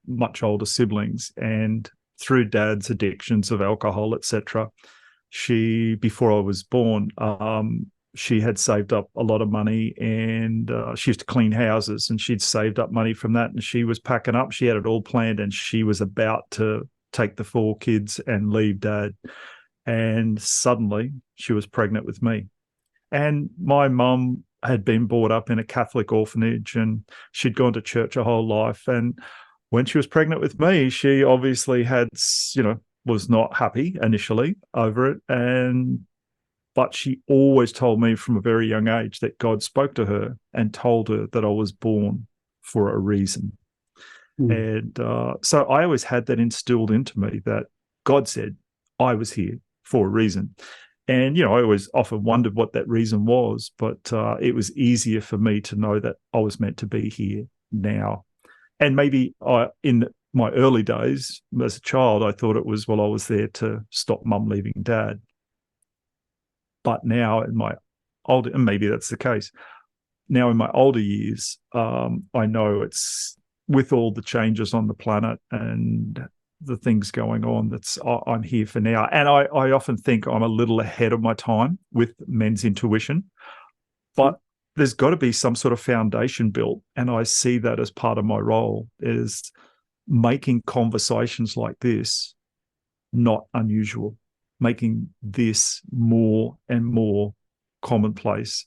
much older siblings, and through dad's addictions of alcohol, etc., before I was born, she had saved up a lot of money, and she used to clean houses, and she'd saved up money from that, and she was packing up. She had it all planned, and she was about to take the 4 kids and leave dad. And suddenly she was pregnant with me. And my mum had been brought up in a Catholic orphanage, and she'd gone to church her whole life. And when she was pregnant with me, she obviously was not happy initially over it. But she always told me from a very young age that God spoke to her and told her that I was born for a reason. And so I always had that instilled into me that God said I was here for a reason. And, I always often wondered what that reason was, but it was easier for me to know that I was meant to be here now. And maybe in my early days as a child, I thought it was, I was there to stop mum leaving dad. But now in my older, and maybe that's the case, now in my older years, I know it's with all the changes on the planet and the things going on, I'm here for now. And I often think I'm a little ahead of my time with men's intuition, but there's got to be some sort of foundation built. And I see that as part of my role, is making conversations like this not unusual, making this more and more commonplace,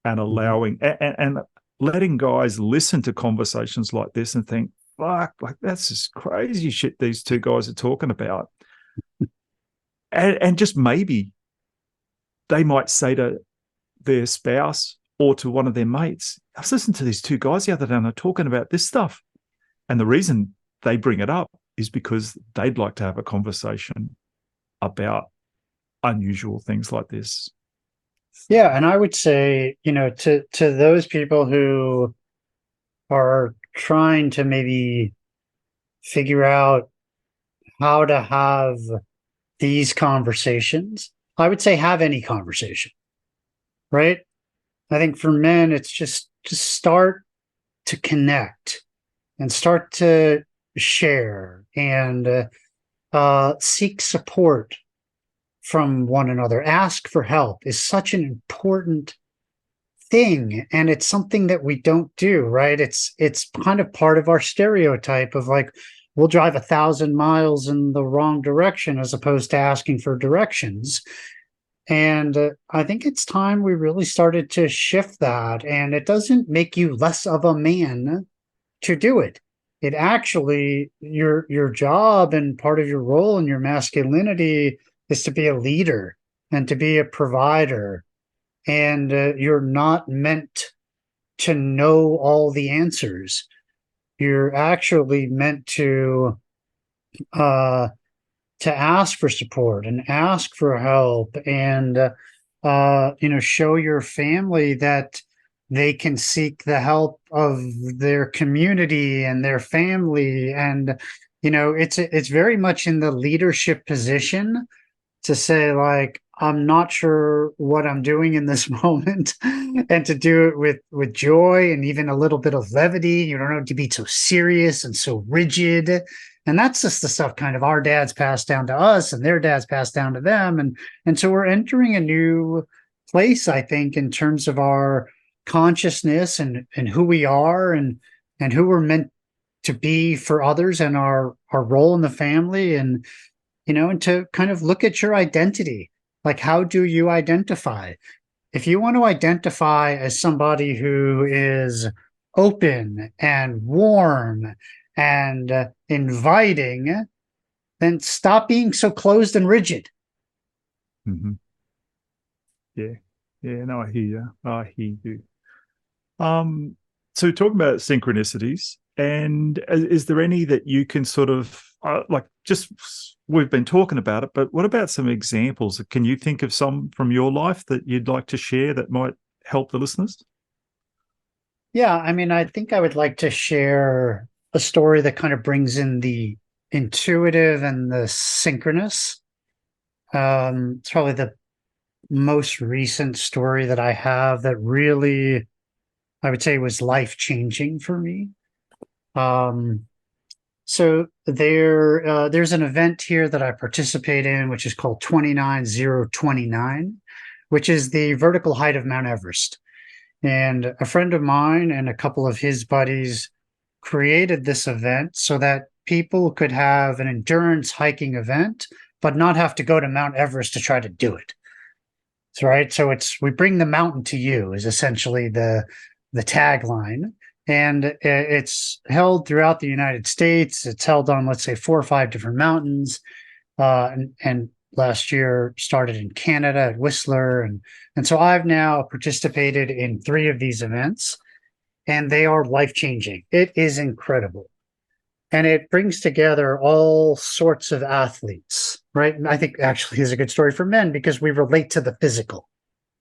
and allowing and letting guys listen to conversations like this and think, fuck, like that's just crazy shit these 2 guys are talking about. and just maybe they might say to their spouse or to one of their mates, I was listening to these 2 guys the other day and they're talking about this stuff. And the reason they bring it up is because they'd like to have a conversation about unusual things like this. Yeah, and I would say, to those people who are trying to maybe figure out how to have these conversations, I would say have any conversation, right? I think for men, it's just start to connect and start to share and seek support from one another. Ask for help is such an important thing, and it's something that we don't do, right? It's kind of part of our stereotype of like, we'll drive 1,000 miles in the wrong direction as opposed to asking for directions. And I think it's time we really started to shift that. And it doesn't make you less of a man to do it. It actually, your job and part of your role in your masculinity is to be a leader and to be a provider. And you're not meant to know all the answers. You're actually meant uh, to ask for support and ask for help, and show your family that they can seek the help of their community and their family. And it's very much in the leadership position to say, like, I'm not sure what I'm doing in this moment, and to do it with joy and even a little bit of levity. You don't have to be so serious and so rigid. And that's just the stuff kind of our dads passed down to us and their dads passed down to them. And so we're entering a new place, I think, in terms of our consciousness and who we are, and who we're meant to be for others, and our role in the family. And to kind of look at your identity. Like, how do you identify? If you want to identify as somebody who is open and warm and inviting, then stop being so closed and rigid. Mm-hmm. Yeah. Yeah. No, I hear you. I hear you. So talking about synchronicities, and is there any that you can sort of just we've been talking about it, but what about some examples? Can you think of some from your life that you'd like to share that might help the listeners? Yeah, I mean, I think I would like to share a story that kind of brings in the intuitive and the synchronous. It's probably the most recent story that I have that really, I would say, was life-changing for me. So there's an event here that I participate in, which is called 29029, which is the vertical height of Mount Everest. And a friend of mine and a couple of his buddies created this event so that people could have an endurance hiking event, but not have to go to Mount Everest to try to do it. That's right. So we bring the mountain to you is essentially the tagline. And it's held throughout the United States. It's held on, let's say, 4 or 5 different mountains. And last year started in Canada at Whistler. And so I've now participated in 3 of these events, and they are life-changing. It is incredible. And it brings together all sorts of athletes, right? And I think actually is a good story for men because we relate to the physical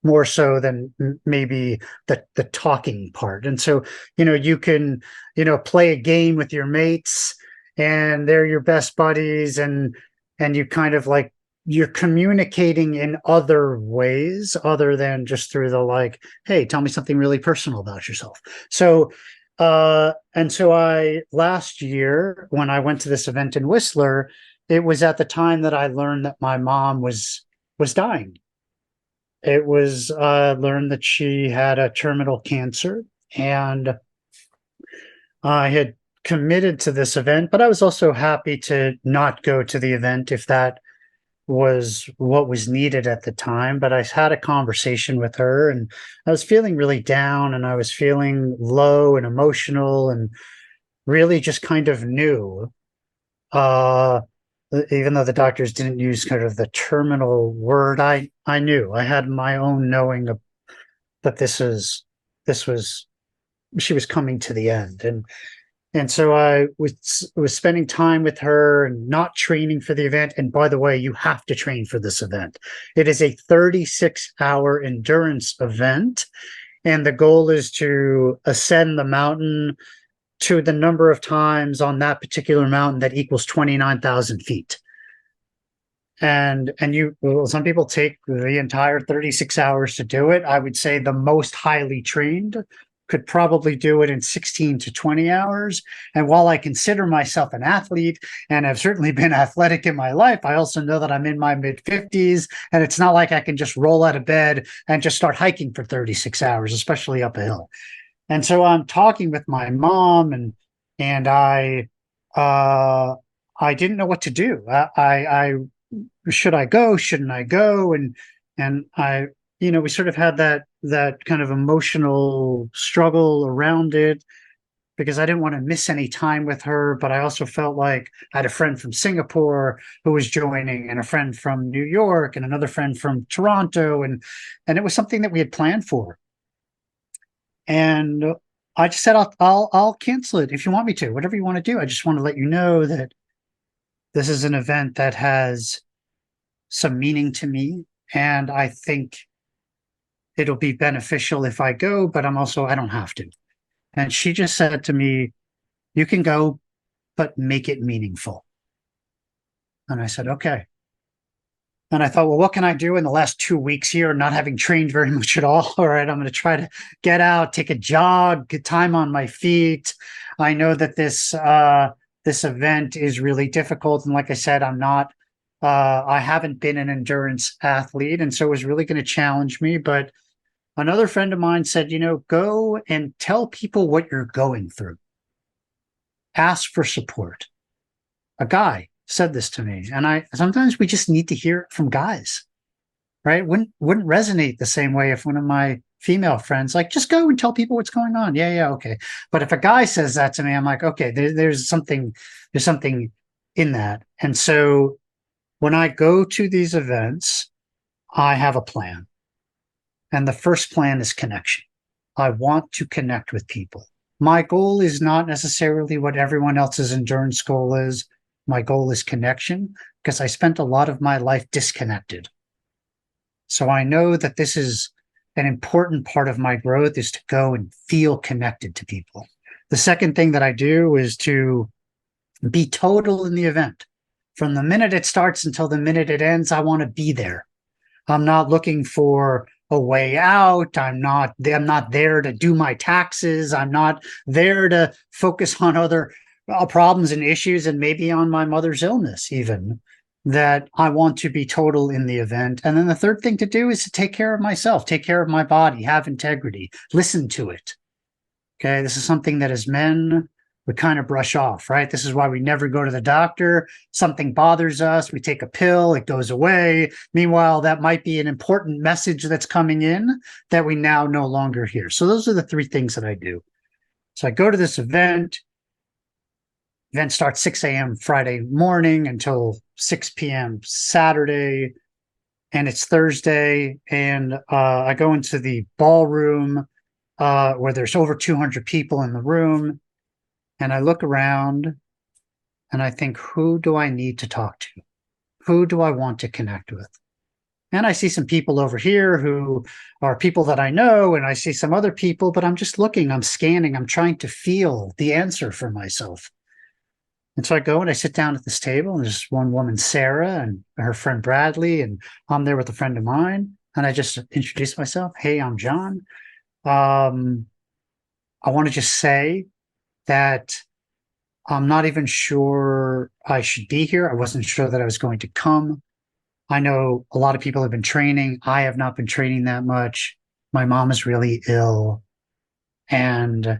more so than maybe the talking part. And so, you can, play a game with your mates and they're your best buddies, and you kind of like, you're communicating in other ways other than just through the like, hey, tell me something really personal about yourself. So, and so last year when I went to this event in Whistler, it was at the time that I learned that my mom was dying. It was learned that she had a terminal cancer, and I had committed to this event, but I was also happy to not go to the event if that was what was needed at the time. But I had a conversation with her, and I was feeling really down, and I was feeling low and emotional, and really just kind of new. Even though the doctors didn't use kind of the terminal word, I knew. I had my own knowing of that this was she was coming to the end. And so I was spending time with her and not training for the event. And by the way, you have to train for this event. It is a 36-hour endurance event, and the goal is to ascend the mountain to the number of times on that particular mountain that equals 29,000 feet. And some people take the entire 36 hours to do it. I would say the most highly trained could probably do it in 16 to 20 hours. And while I consider myself an athlete and I've certainly been athletic in my life, I also know that I'm in my mid-50s, and it's not like I can just roll out of bed and just start hiking for 36 hours, especially up a hill. And so I'm talking with my mom, and I didn't know what to do. I should I go? Shouldn't I go? And And we sort of had that kind of emotional struggle around it because I didn't want to miss any time with her, but I also felt like I had a friend from Singapore who was joining, and a friend from New York, and another friend from Toronto, and it was something that we had planned for. And I just said, I'll cancel it if you want me to, whatever you want to do. I just want to let you know that this is an event that has some meaning to me, and I think it'll be beneficial if I go, but I don't have to. And she just said to me, you can go, but make it meaningful. And I said, okay. And I thought, well, what can I do in the last 2 weeks here, not having trained very much at all? All right, I'm going to try to get out, take a jog, get time on my feet. I know that this event is really difficult. And like I said, I haven't been an endurance athlete. And so it was really going to challenge me. But another friend of mine said, go and tell people what you're going through. Ask for support. A guy said this to me, and sometimes we just need to hear it from guys, right? Wouldn't resonate the same way if one of my female friends like, just go and tell people what's going on. Yeah, okay. But if a guy says that to me, I'm like, okay, there's something in that. And so when I go to these events, I have a plan. And the first plan is connection. I want to connect with people. My goal is not necessarily what everyone else's endurance goal is. My goal is connection, because I spent a lot of my life disconnected. So I know that this is an important part of my growth, is to go and feel connected to people. The second thing that I do is to be total in the event. From the minute it starts until the minute it ends, I want to be there. I'm not looking for a way out. I'm not there to do my taxes. I'm not there to focus on other problems and issues, and maybe on my mother's illness even. That I want to be total in the event. And then the third thing to do is to take care of myself, take care of my body, have integrity, listen to it. Okay, this is something that as men, we kind of brush off, right? This is why we never go to the doctor. Something bothers us, we take a pill, it goes away. Meanwhile, that might be an important message that's coming in that we now no longer hear. So those are the three things that I do. So I go to this event. Event starts 6 a.m. Friday morning until 6 p.m. Saturday, and it's Thursday. And I go into the ballroom where there's over 200 people in the room. And I look around and I think, who do I need to talk to? Who do I want to connect with? And I see some people over here who are people that I know, and I see some other people, but I'm just looking, I'm scanning, I'm trying to feel the answer for myself. And so I go and I sit down at this table, and there's one woman, Sarah, and her friend Bradley, and I'm there with a friend of mine. And I just introduce myself. Hey, I'm John. I want to just say that I'm not even sure I should be here. I wasn't sure that I was going to come. I know a lot of people have been training. I have not been training that much. My mom is really ill. And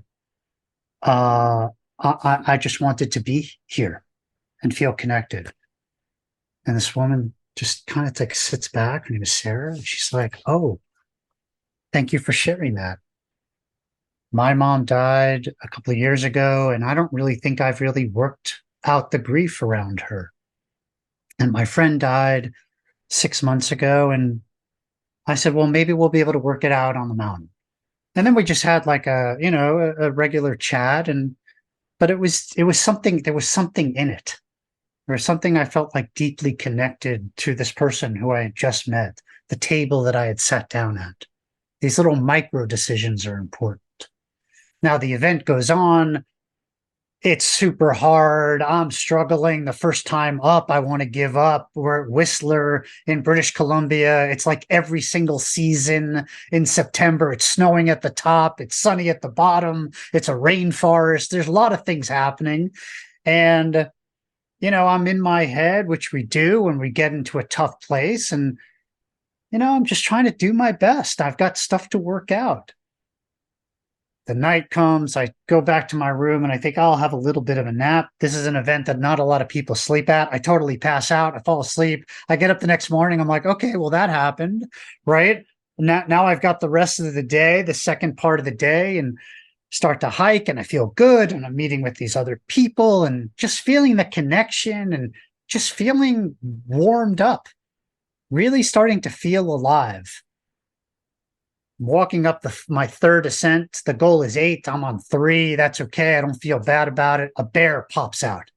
I just wanted to be here and feel connected. And this woman just kind of like sits back. Her name is Sarah. And she's like, oh, thank you for sharing that. My mom died a couple of years ago, and I don't really think I've really worked out the grief around her. And my friend died 6 months ago. And I said, well, maybe we'll be able to work it out on the mountain. And then we just had like a regular chat. But it was something, there was something in it. There was something I felt like deeply connected to this person who I had just met, the table that I had sat down at. These little micro decisions are important. Now the event goes on. It's super hard. I'm struggling. The first time up, I want to give up. We're at Whistler in British Columbia. It's like every single season in September. It's snowing at the top. It's sunny at the bottom. It's a rainforest. There's a lot of things happening. And, I'm in my head, which we do when we get into a tough place. And, I'm just trying to do my best. I've got stuff to work out. The night comes, I go back to my room and I think I'll have a little bit of a nap. This is an event that not a lot of people sleep at. I totally pass out. I fall asleep. I get up the next morning. I'm like, okay, well, that happened, right? Now I've got the rest of the day, the second part of the day, and start to hike, and I feel good. And I'm meeting with these other people and just feeling the connection and just feeling warmed up, really starting to feel alive. Walking up my third ascent. The goal is 8. I'm on 3. That's okay. I don't feel bad about it. A bear pops out.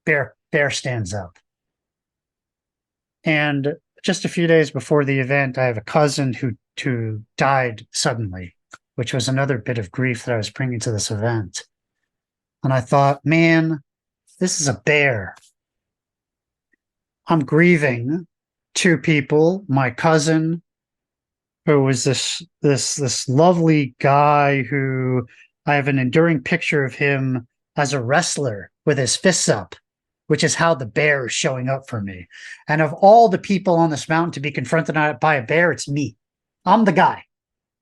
Bear stands up. And just a few days before the event, I have a cousin who died suddenly, which was another bit of grief that I was bringing to this event. And I thought, man, this is a bear. I'm grieving 2 people, my cousin, who was this lovely guy who I have an enduring picture of him as a wrestler with his fists up, which is how the bear is showing up for me. And of all the people on this mountain to be confronted by a bear, it's me. I'm the guy.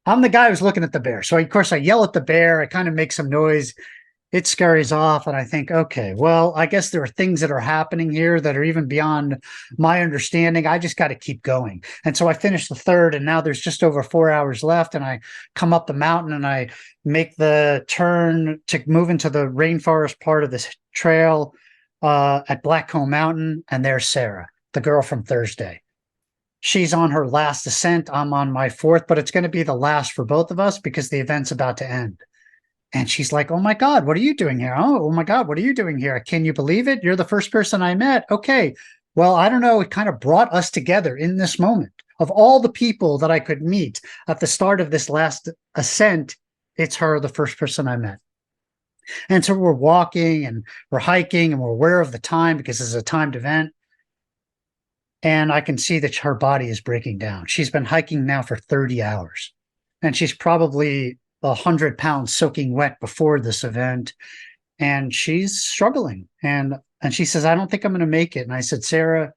I'm the guy who's looking at the bear. So, of course, I yell at the bear. I kind of make some noise. It scurries off, and I think, okay, well, I guess there are things that are happening here that are even beyond my understanding. I just got to keep going. And so I finished the third, and now there's just over 4 hours left, and I come up the mountain, and I make the turn to move into the rainforest part of this trail at Blackcomb Mountain, and there's Sarah, the girl from Thursday. She's on her last ascent. I'm on my 4th, but it's going to be the last for both of us because the event's about to end. And she's like, oh my God, what are you doing here? Oh my God, what are you doing here? Can you believe it? You're the first person I met. Okay. Well, I don't know. It kind of brought us together in this moment. Of all the people that I could meet at the start of this last ascent, it's her, the first person I met. And so we're walking and we're hiking and we're aware of the time because it's a timed event. And I can see that her body is breaking down. She's been hiking now for 30 hours. And she's probably 100 pounds soaking wet before this event, and she's struggling. And she says, I don't think I'm going to make it. And I said, Sarah,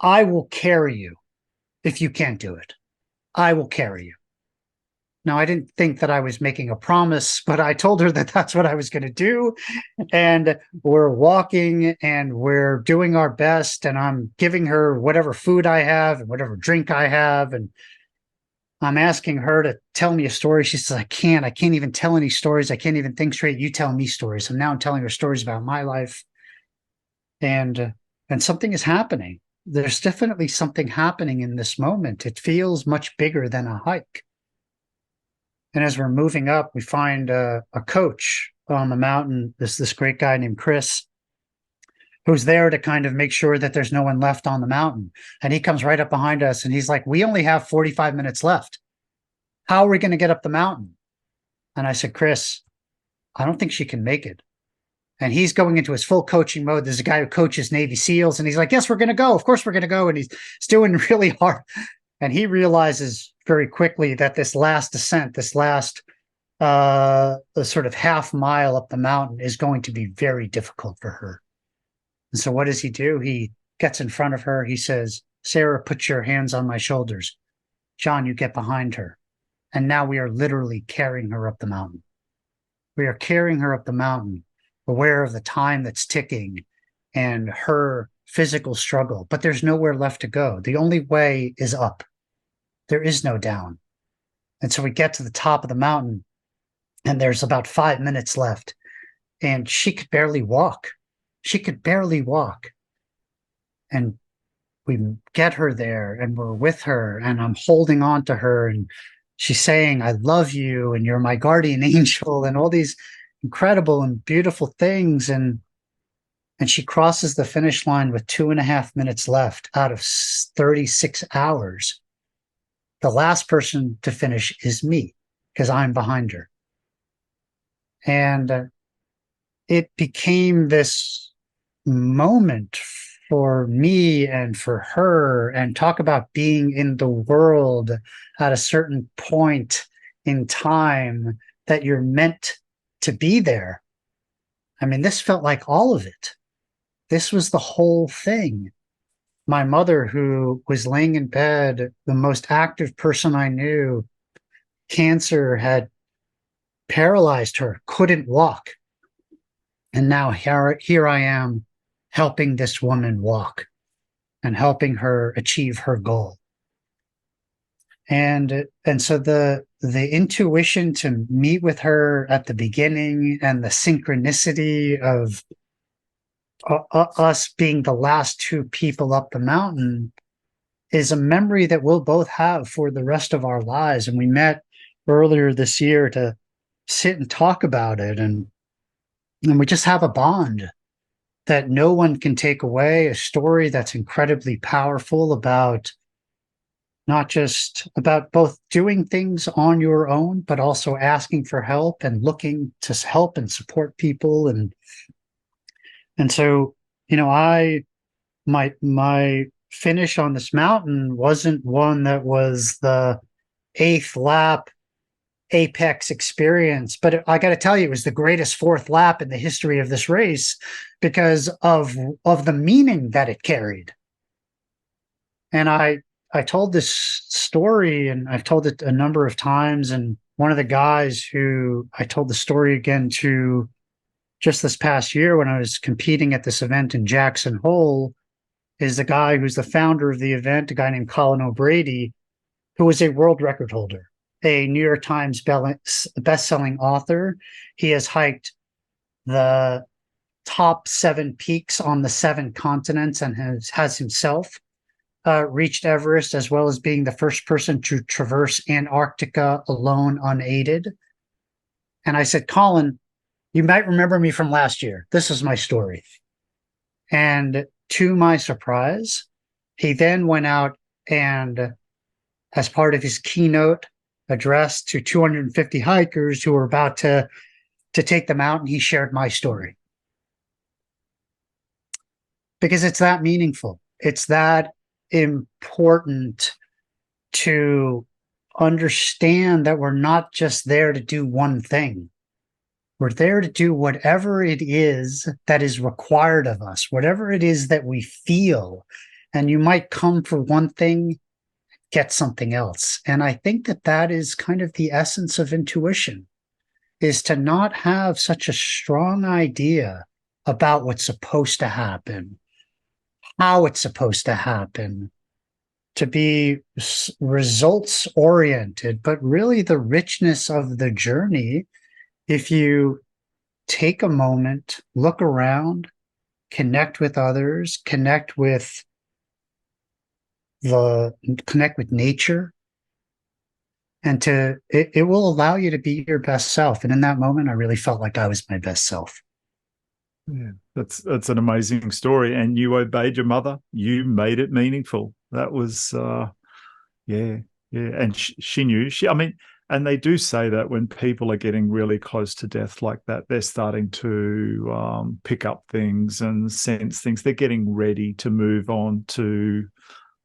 I will carry you if you can't do it. I will carry you. Now, I didn't think that I was making a promise, but I told her that that's what I was going to do. And we're walking and we're doing our best. And I'm giving her whatever food I have and whatever drink I have. And I'm asking her to tell me a story. She says, I can't even tell any stories. I can't even think straight. You tell me stories. And now I'm telling her stories about my life. And something is happening. There's definitely something happening in this moment. It feels much bigger than a hike. And as we're moving up, we find a coach on the mountain, this great guy named Chris, who's there to kind of make sure that there's no one left on the mountain. And he comes right up behind us and he's like, we only have 45 minutes left. How are we going to get up the mountain? And I said, Chris, I don't think she can make it. And he's going into his full coaching mode. There's a guy who coaches Navy SEALs and he's like, yes, we're going to go. Of course we're going to go. And he's doing really hard. And he realizes very quickly that this last descent, this last sort of half mile up the mountain is going to be very difficult for her. And so what does he do? He gets in front of her. He says, Sarah, put your hands on my shoulders. Jon, you get behind her. And now we are literally carrying her up the mountain. We are carrying her up the mountain, aware of the time that's ticking and her physical struggle. But there's nowhere left to go. The only way is up. There is no down. And so we get to the top of the mountain and there's about 5 minutes left. And she could barely walk. She could barely walk. And we get her there and we're with her and I'm holding on to her and she's saying, I love you and you're my guardian angel and all these incredible and beautiful things. And she crosses the finish line with 2.5 minutes left out of 36 hours. The last person to finish is me because I'm behind her. And it became this moment for me and for her, and talk about being in the world at a certain point in time that you're meant to be there. I mean, this felt like all of it. This was the whole thing. My mother, who was laying in bed, the most active person I knew, cancer had paralyzed her, couldn't walk. And now here I am helping this woman walk and helping her achieve her goal. And so the intuition to meet with her at the beginning and the synchronicity of us being the last two people up the mountain is a memory that we'll both have for the rest of our lives. And we met earlier this year to sit and talk about it. And we just have a bond that no one can take away, a story that's incredibly powerful about not just about both doing things on your own, but also asking for help and looking to help and support people. And so, you know, my finish on this mountain wasn't one that was the 8th lap apex experience, but I got to tell you, it was the greatest 4th lap in the history of this race because of the meaning that it carried. And I told this story, and I've told it a number of times, and one of the guys who I told the story again to just this past year when I was competing at this event in Jackson Hole is the guy who's the founder of the event, a guy named Colin O'Brady, who was a world record holder, a New York Times best-selling author. He has hiked the top 7 peaks on the 7 continents and has himself reached Everest, as well as being the first person to traverse Antarctica alone, unaided. And I said, Colin, you might remember me from last year. This is my story. And to my surprise, he then went out and, as part of his keynote address to 250 hikers who were about to take the mountain, he shared my story. Because it's that meaningful. It's that important to understand that we're not just there to do one thing. We're there to do whatever it is that is required of us, whatever it is that we feel. And you might come for one thing, get something else. And I think that that is kind of the essence of intuition, is to not have such a strong idea about what's supposed to happen, how it's supposed to happen, to be results oriented, but really the richness of the journey. If you take a moment, look around, connect with others, connect with nature, and it will allow you to be your best self. And in that moment, I really felt like I was my best self. Yeah, that's an amazing story. And you obeyed your mother. You made it meaningful. That was, yeah. And she knew. And they do say that when people are getting really close to death like that, they're starting to pick up things and sense things. They're getting ready to move on to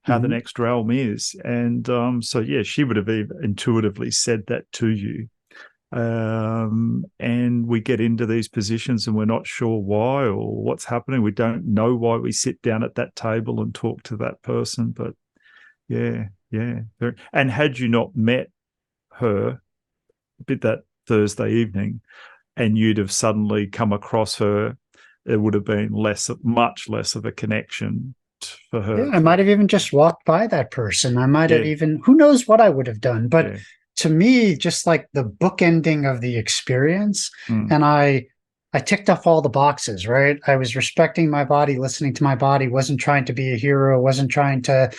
how the next realm is. And so, yeah, she would have intuitively said that to you. And we get into these positions and we're not sure why or what's happening. We don't know why we sit down at that table and talk to that person. But yeah. And had you not met her that Thursday evening and you'd have suddenly come across her, it would have been much less of a connection for her. Yeah, I might have even just walked by that person. I might have even, who knows what I would have done. But to me, just like the bookending of the experience, and I ticked off all the boxes, right? I was respecting my body, listening to my body, wasn't trying to be a hero, wasn't trying to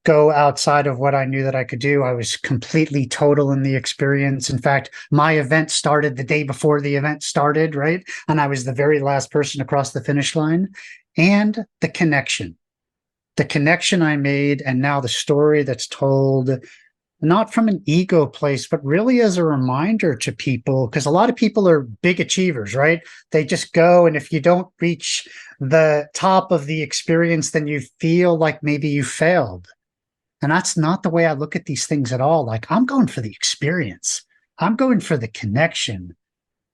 go outside of what I knew that I could do. I was completely total in the experience. In fact, my event started the day before the event started, right? And I was the very last person across the finish line. And the connection I made, and now the story that's told, not from an ego place, but really as a reminder to people, because a lot of people are big achievers, right? They just go, and if you don't reach the top of the experience, then you feel like maybe you failed. And that's not the way I look at these things at all. Like, I'm going for the experience. I'm going for the connection.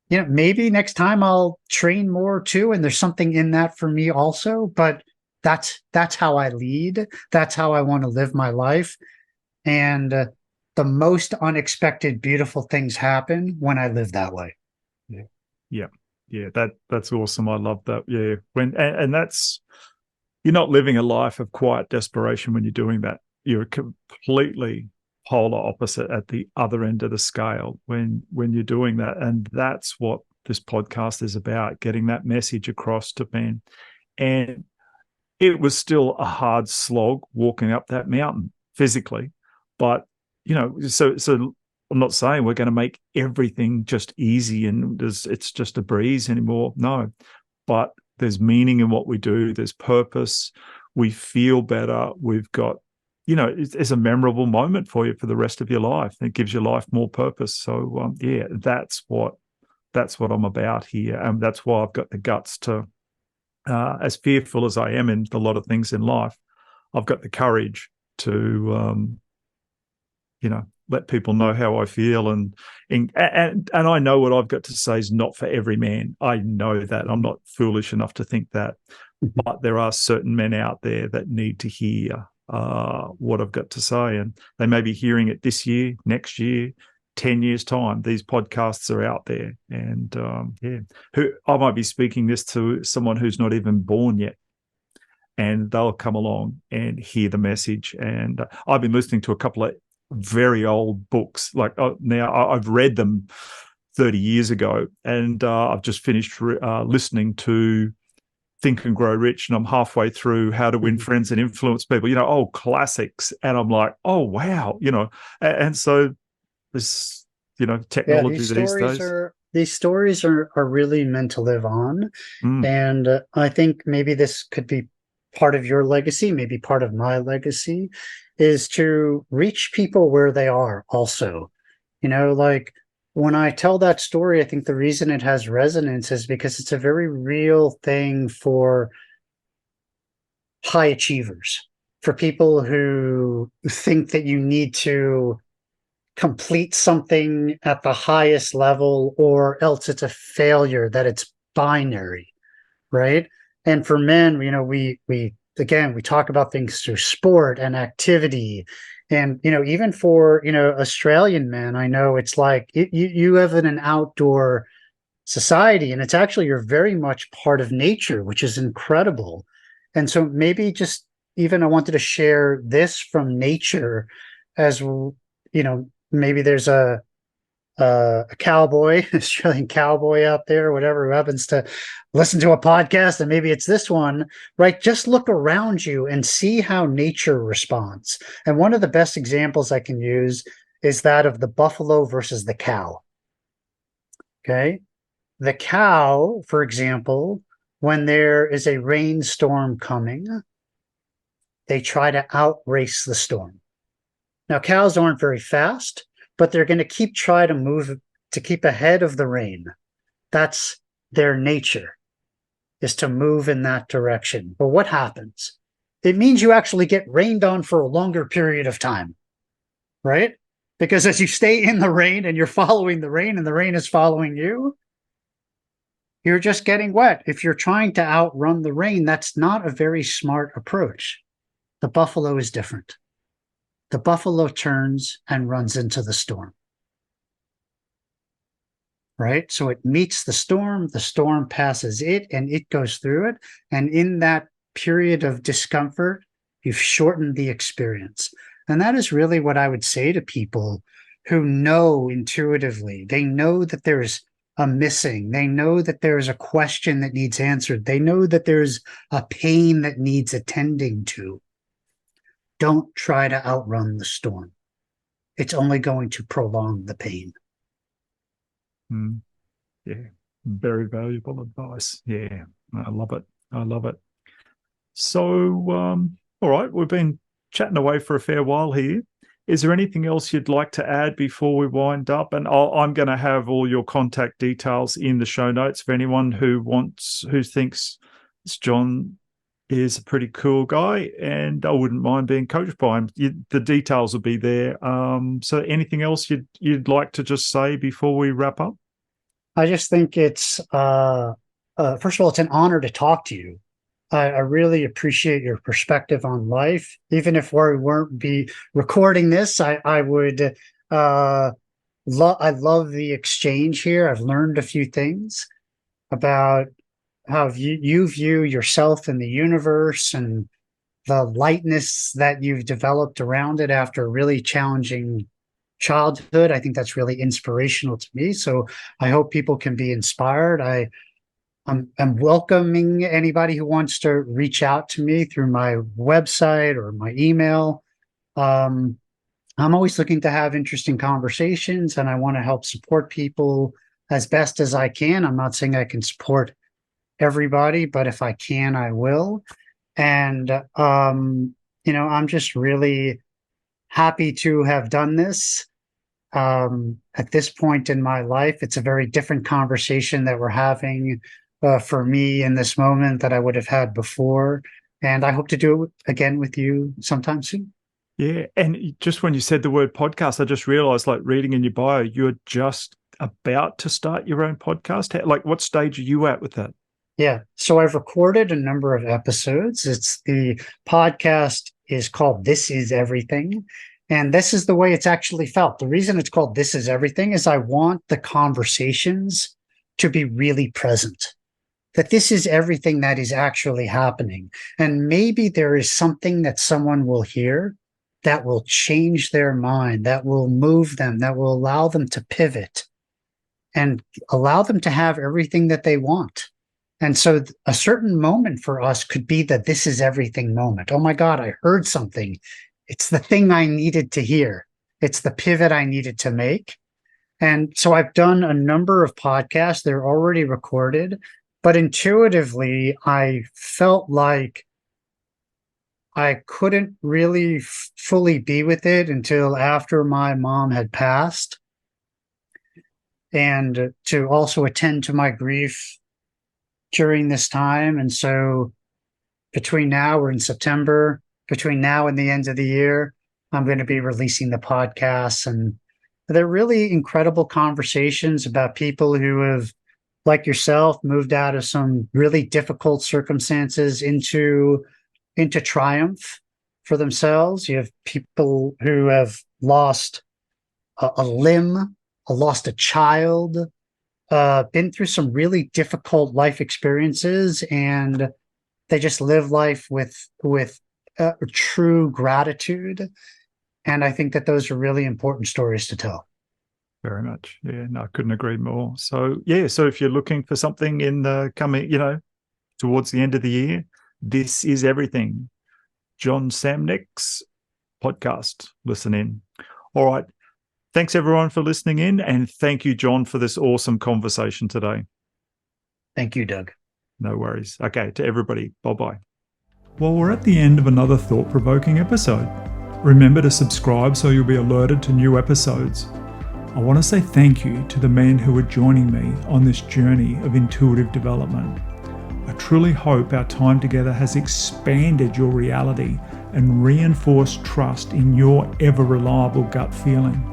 You know, maybe next time I'll train more too, and there's something in that for me also, but that's how I lead. That's how I want to live my life. And the most unexpected, beautiful things happen when I live that way. Yeah. That's awesome. I love that. Yeah. And that's, you're not living a life of quiet desperation when you're doing that. You're completely polar opposite at the other end of the scale when you're doing that. And that's what this podcast is about, getting that message across to men. And it was still a hard slog walking up that mountain physically. But, so I'm not saying we're going to make everything just easy and it's just a breeze anymore. No, but there's meaning in what we do. There's purpose. We feel better. We've got, it's a memorable moment for you for the rest of your life. It gives your life more purpose. So, that's what I'm about here. And that's why I've got the guts to, as fearful as I am in a lot of things in life, I've got the courage to, let people know how I feel, and I know what I've got to say is not for every man. I know that. I'm not foolish enough to think that, but there are certain men out there that need to hear what I've got to say, and they may be hearing it this year, next year, 10 years time. These podcasts are out there, and who I might be speaking this to someone who's not even born yet, and they'll come along and hear the message. And I've been listening to a couple of very old books. Like now I've read them 30 years ago, and I've just finished listening to Think and Grow Rich, and I'm halfway through How to Win Friends and Influence People, old classics. And I'm like, oh, wow, and so this, technology these stories are really meant to live on. And I think maybe this could be part of your legacy, maybe part of my legacy, is to reach people where they are also. Like when I tell that story, I think the reason it has resonance is because it's a very real thing for high achievers, for people who think that you need to complete something at the highest level or else it's a failure, that it's binary, right? And for men, we talk about things through sport and activity. And, even for, Australian men, I know it's like you live in an outdoor society, and it's actually, you're very much part of nature, which is incredible. And so maybe just even I wanted to share this from nature as, maybe there's a cowboy, Australian cowboy out there, whatever, who happens to listen to a podcast, and maybe it's this one, right? Just look around you and see how nature responds. And one of the best examples I can use is that of the buffalo versus the cow. Okay. The cow, for example, when there is a rainstorm coming, they try to outrace the storm. Now, cows aren't very fast, but they're going to try to move to keep ahead of the rain. That's their nature, is to move in that direction. But what happens? It means you actually get rained on for a longer period of time, right? Because as you stay in the rain and you're following the rain and the rain is following you, you're just getting wet. If you're trying to outrun the rain, that's not a very smart approach. The buffalo is different. The buffalo turns and runs into the storm, right? So it meets the storm passes it, and it goes through it. And in that period of discomfort, you've shortened the experience. And that is really what I would say to people who know intuitively. They know that there's a missing. They know that there's a question that needs answered. They know that there's a pain that needs attending to. Don't try to outrun the storm. It's only going to prolong the pain. Yeah, very valuable advice. Yeah, I love it. I love it. So, all right, we've been chatting away for a fair while here. Is there anything else you'd like to add before we wind up? And I'm going to have all your contact details in the show notes for anyone who thinks Jon is a pretty cool guy, and I wouldn't mind being coached by him. The details will be there. So anything else you'd like to just say before we wrap up? I just think it's, first of all, it's an honor to talk to you. I really appreciate your perspective on life. Even if we weren't be recording this, I would I love the exchange here. I've learned a few things about how you view yourself and the universe and the lightness that you've developed around it after a really challenging childhood. I think that's really inspirational to me. So I hope people can be inspired. I'm welcoming anybody who wants to reach out to me through my website or my email. I'm always looking to have interesting conversations, and I want to help support people as best as I can. I'm not saying I can support everybody, but if I can, I will. And, I'm just really happy to have done this. At this point in my life, it's a very different conversation that we're having for me in this moment that I would have had before. And I hope to do it again with you sometime soon. Yeah. And just when you said the word podcast, I just realized, like, reading in your bio, you're just about to start your own podcast. Like, what stage are you at with that? Yeah. So I've recorded a number of episodes. The podcast is called This Is Everything. And this is the way it's actually felt. The reason it's called This Is Everything is I want the conversations to be really present, that this is everything that is actually happening. And maybe there is something that someone will hear that will change their mind, that will move them, that will allow them to pivot and allow them to have everything that they want. And so a certain moment for us could be the This Is Everything moment. Oh my God, I heard something. It's the thing I needed to hear. It's the pivot I needed to make. And so I've done a number of podcasts. They're already recorded, but intuitively, I felt like I couldn't really fully be with it until after my mom had passed, and to also attend to my grief during this time. And so between now, we're in September, between now and the end of the year, I'm going to be releasing the podcasts. And they're really incredible conversations about people who have, like yourself, moved out of some really difficult circumstances into triumph for themselves. You have people who have lost a limb, lost a child, been through some really difficult life experiences, and they just live life with true gratitude. And I think that those are really important stories to tell. Very much. Yeah, no, I couldn't agree more. So, yeah, so if you're looking for something in the coming, towards the end of the year, This Is Everything. Jon Samnick's podcast. Listen in. All right. Thanks, everyone, for listening in. And thank you, Jon, for this awesome conversation today. Thank you, Doug. No worries. Okay, to everybody, bye-bye. Well, we're at the end of another thought-provoking episode. Remember to subscribe so you'll be alerted to new episodes. I want to say thank you to the men who are joining me on this journey of intuitive development. I truly hope our time together has expanded your reality and reinforced trust in your ever-reliable gut feeling.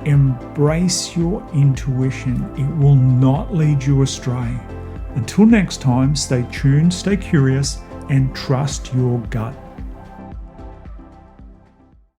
Embrace your intuition. It will not lead you astray. Until next time, stay tuned, stay curious, and trust your gut.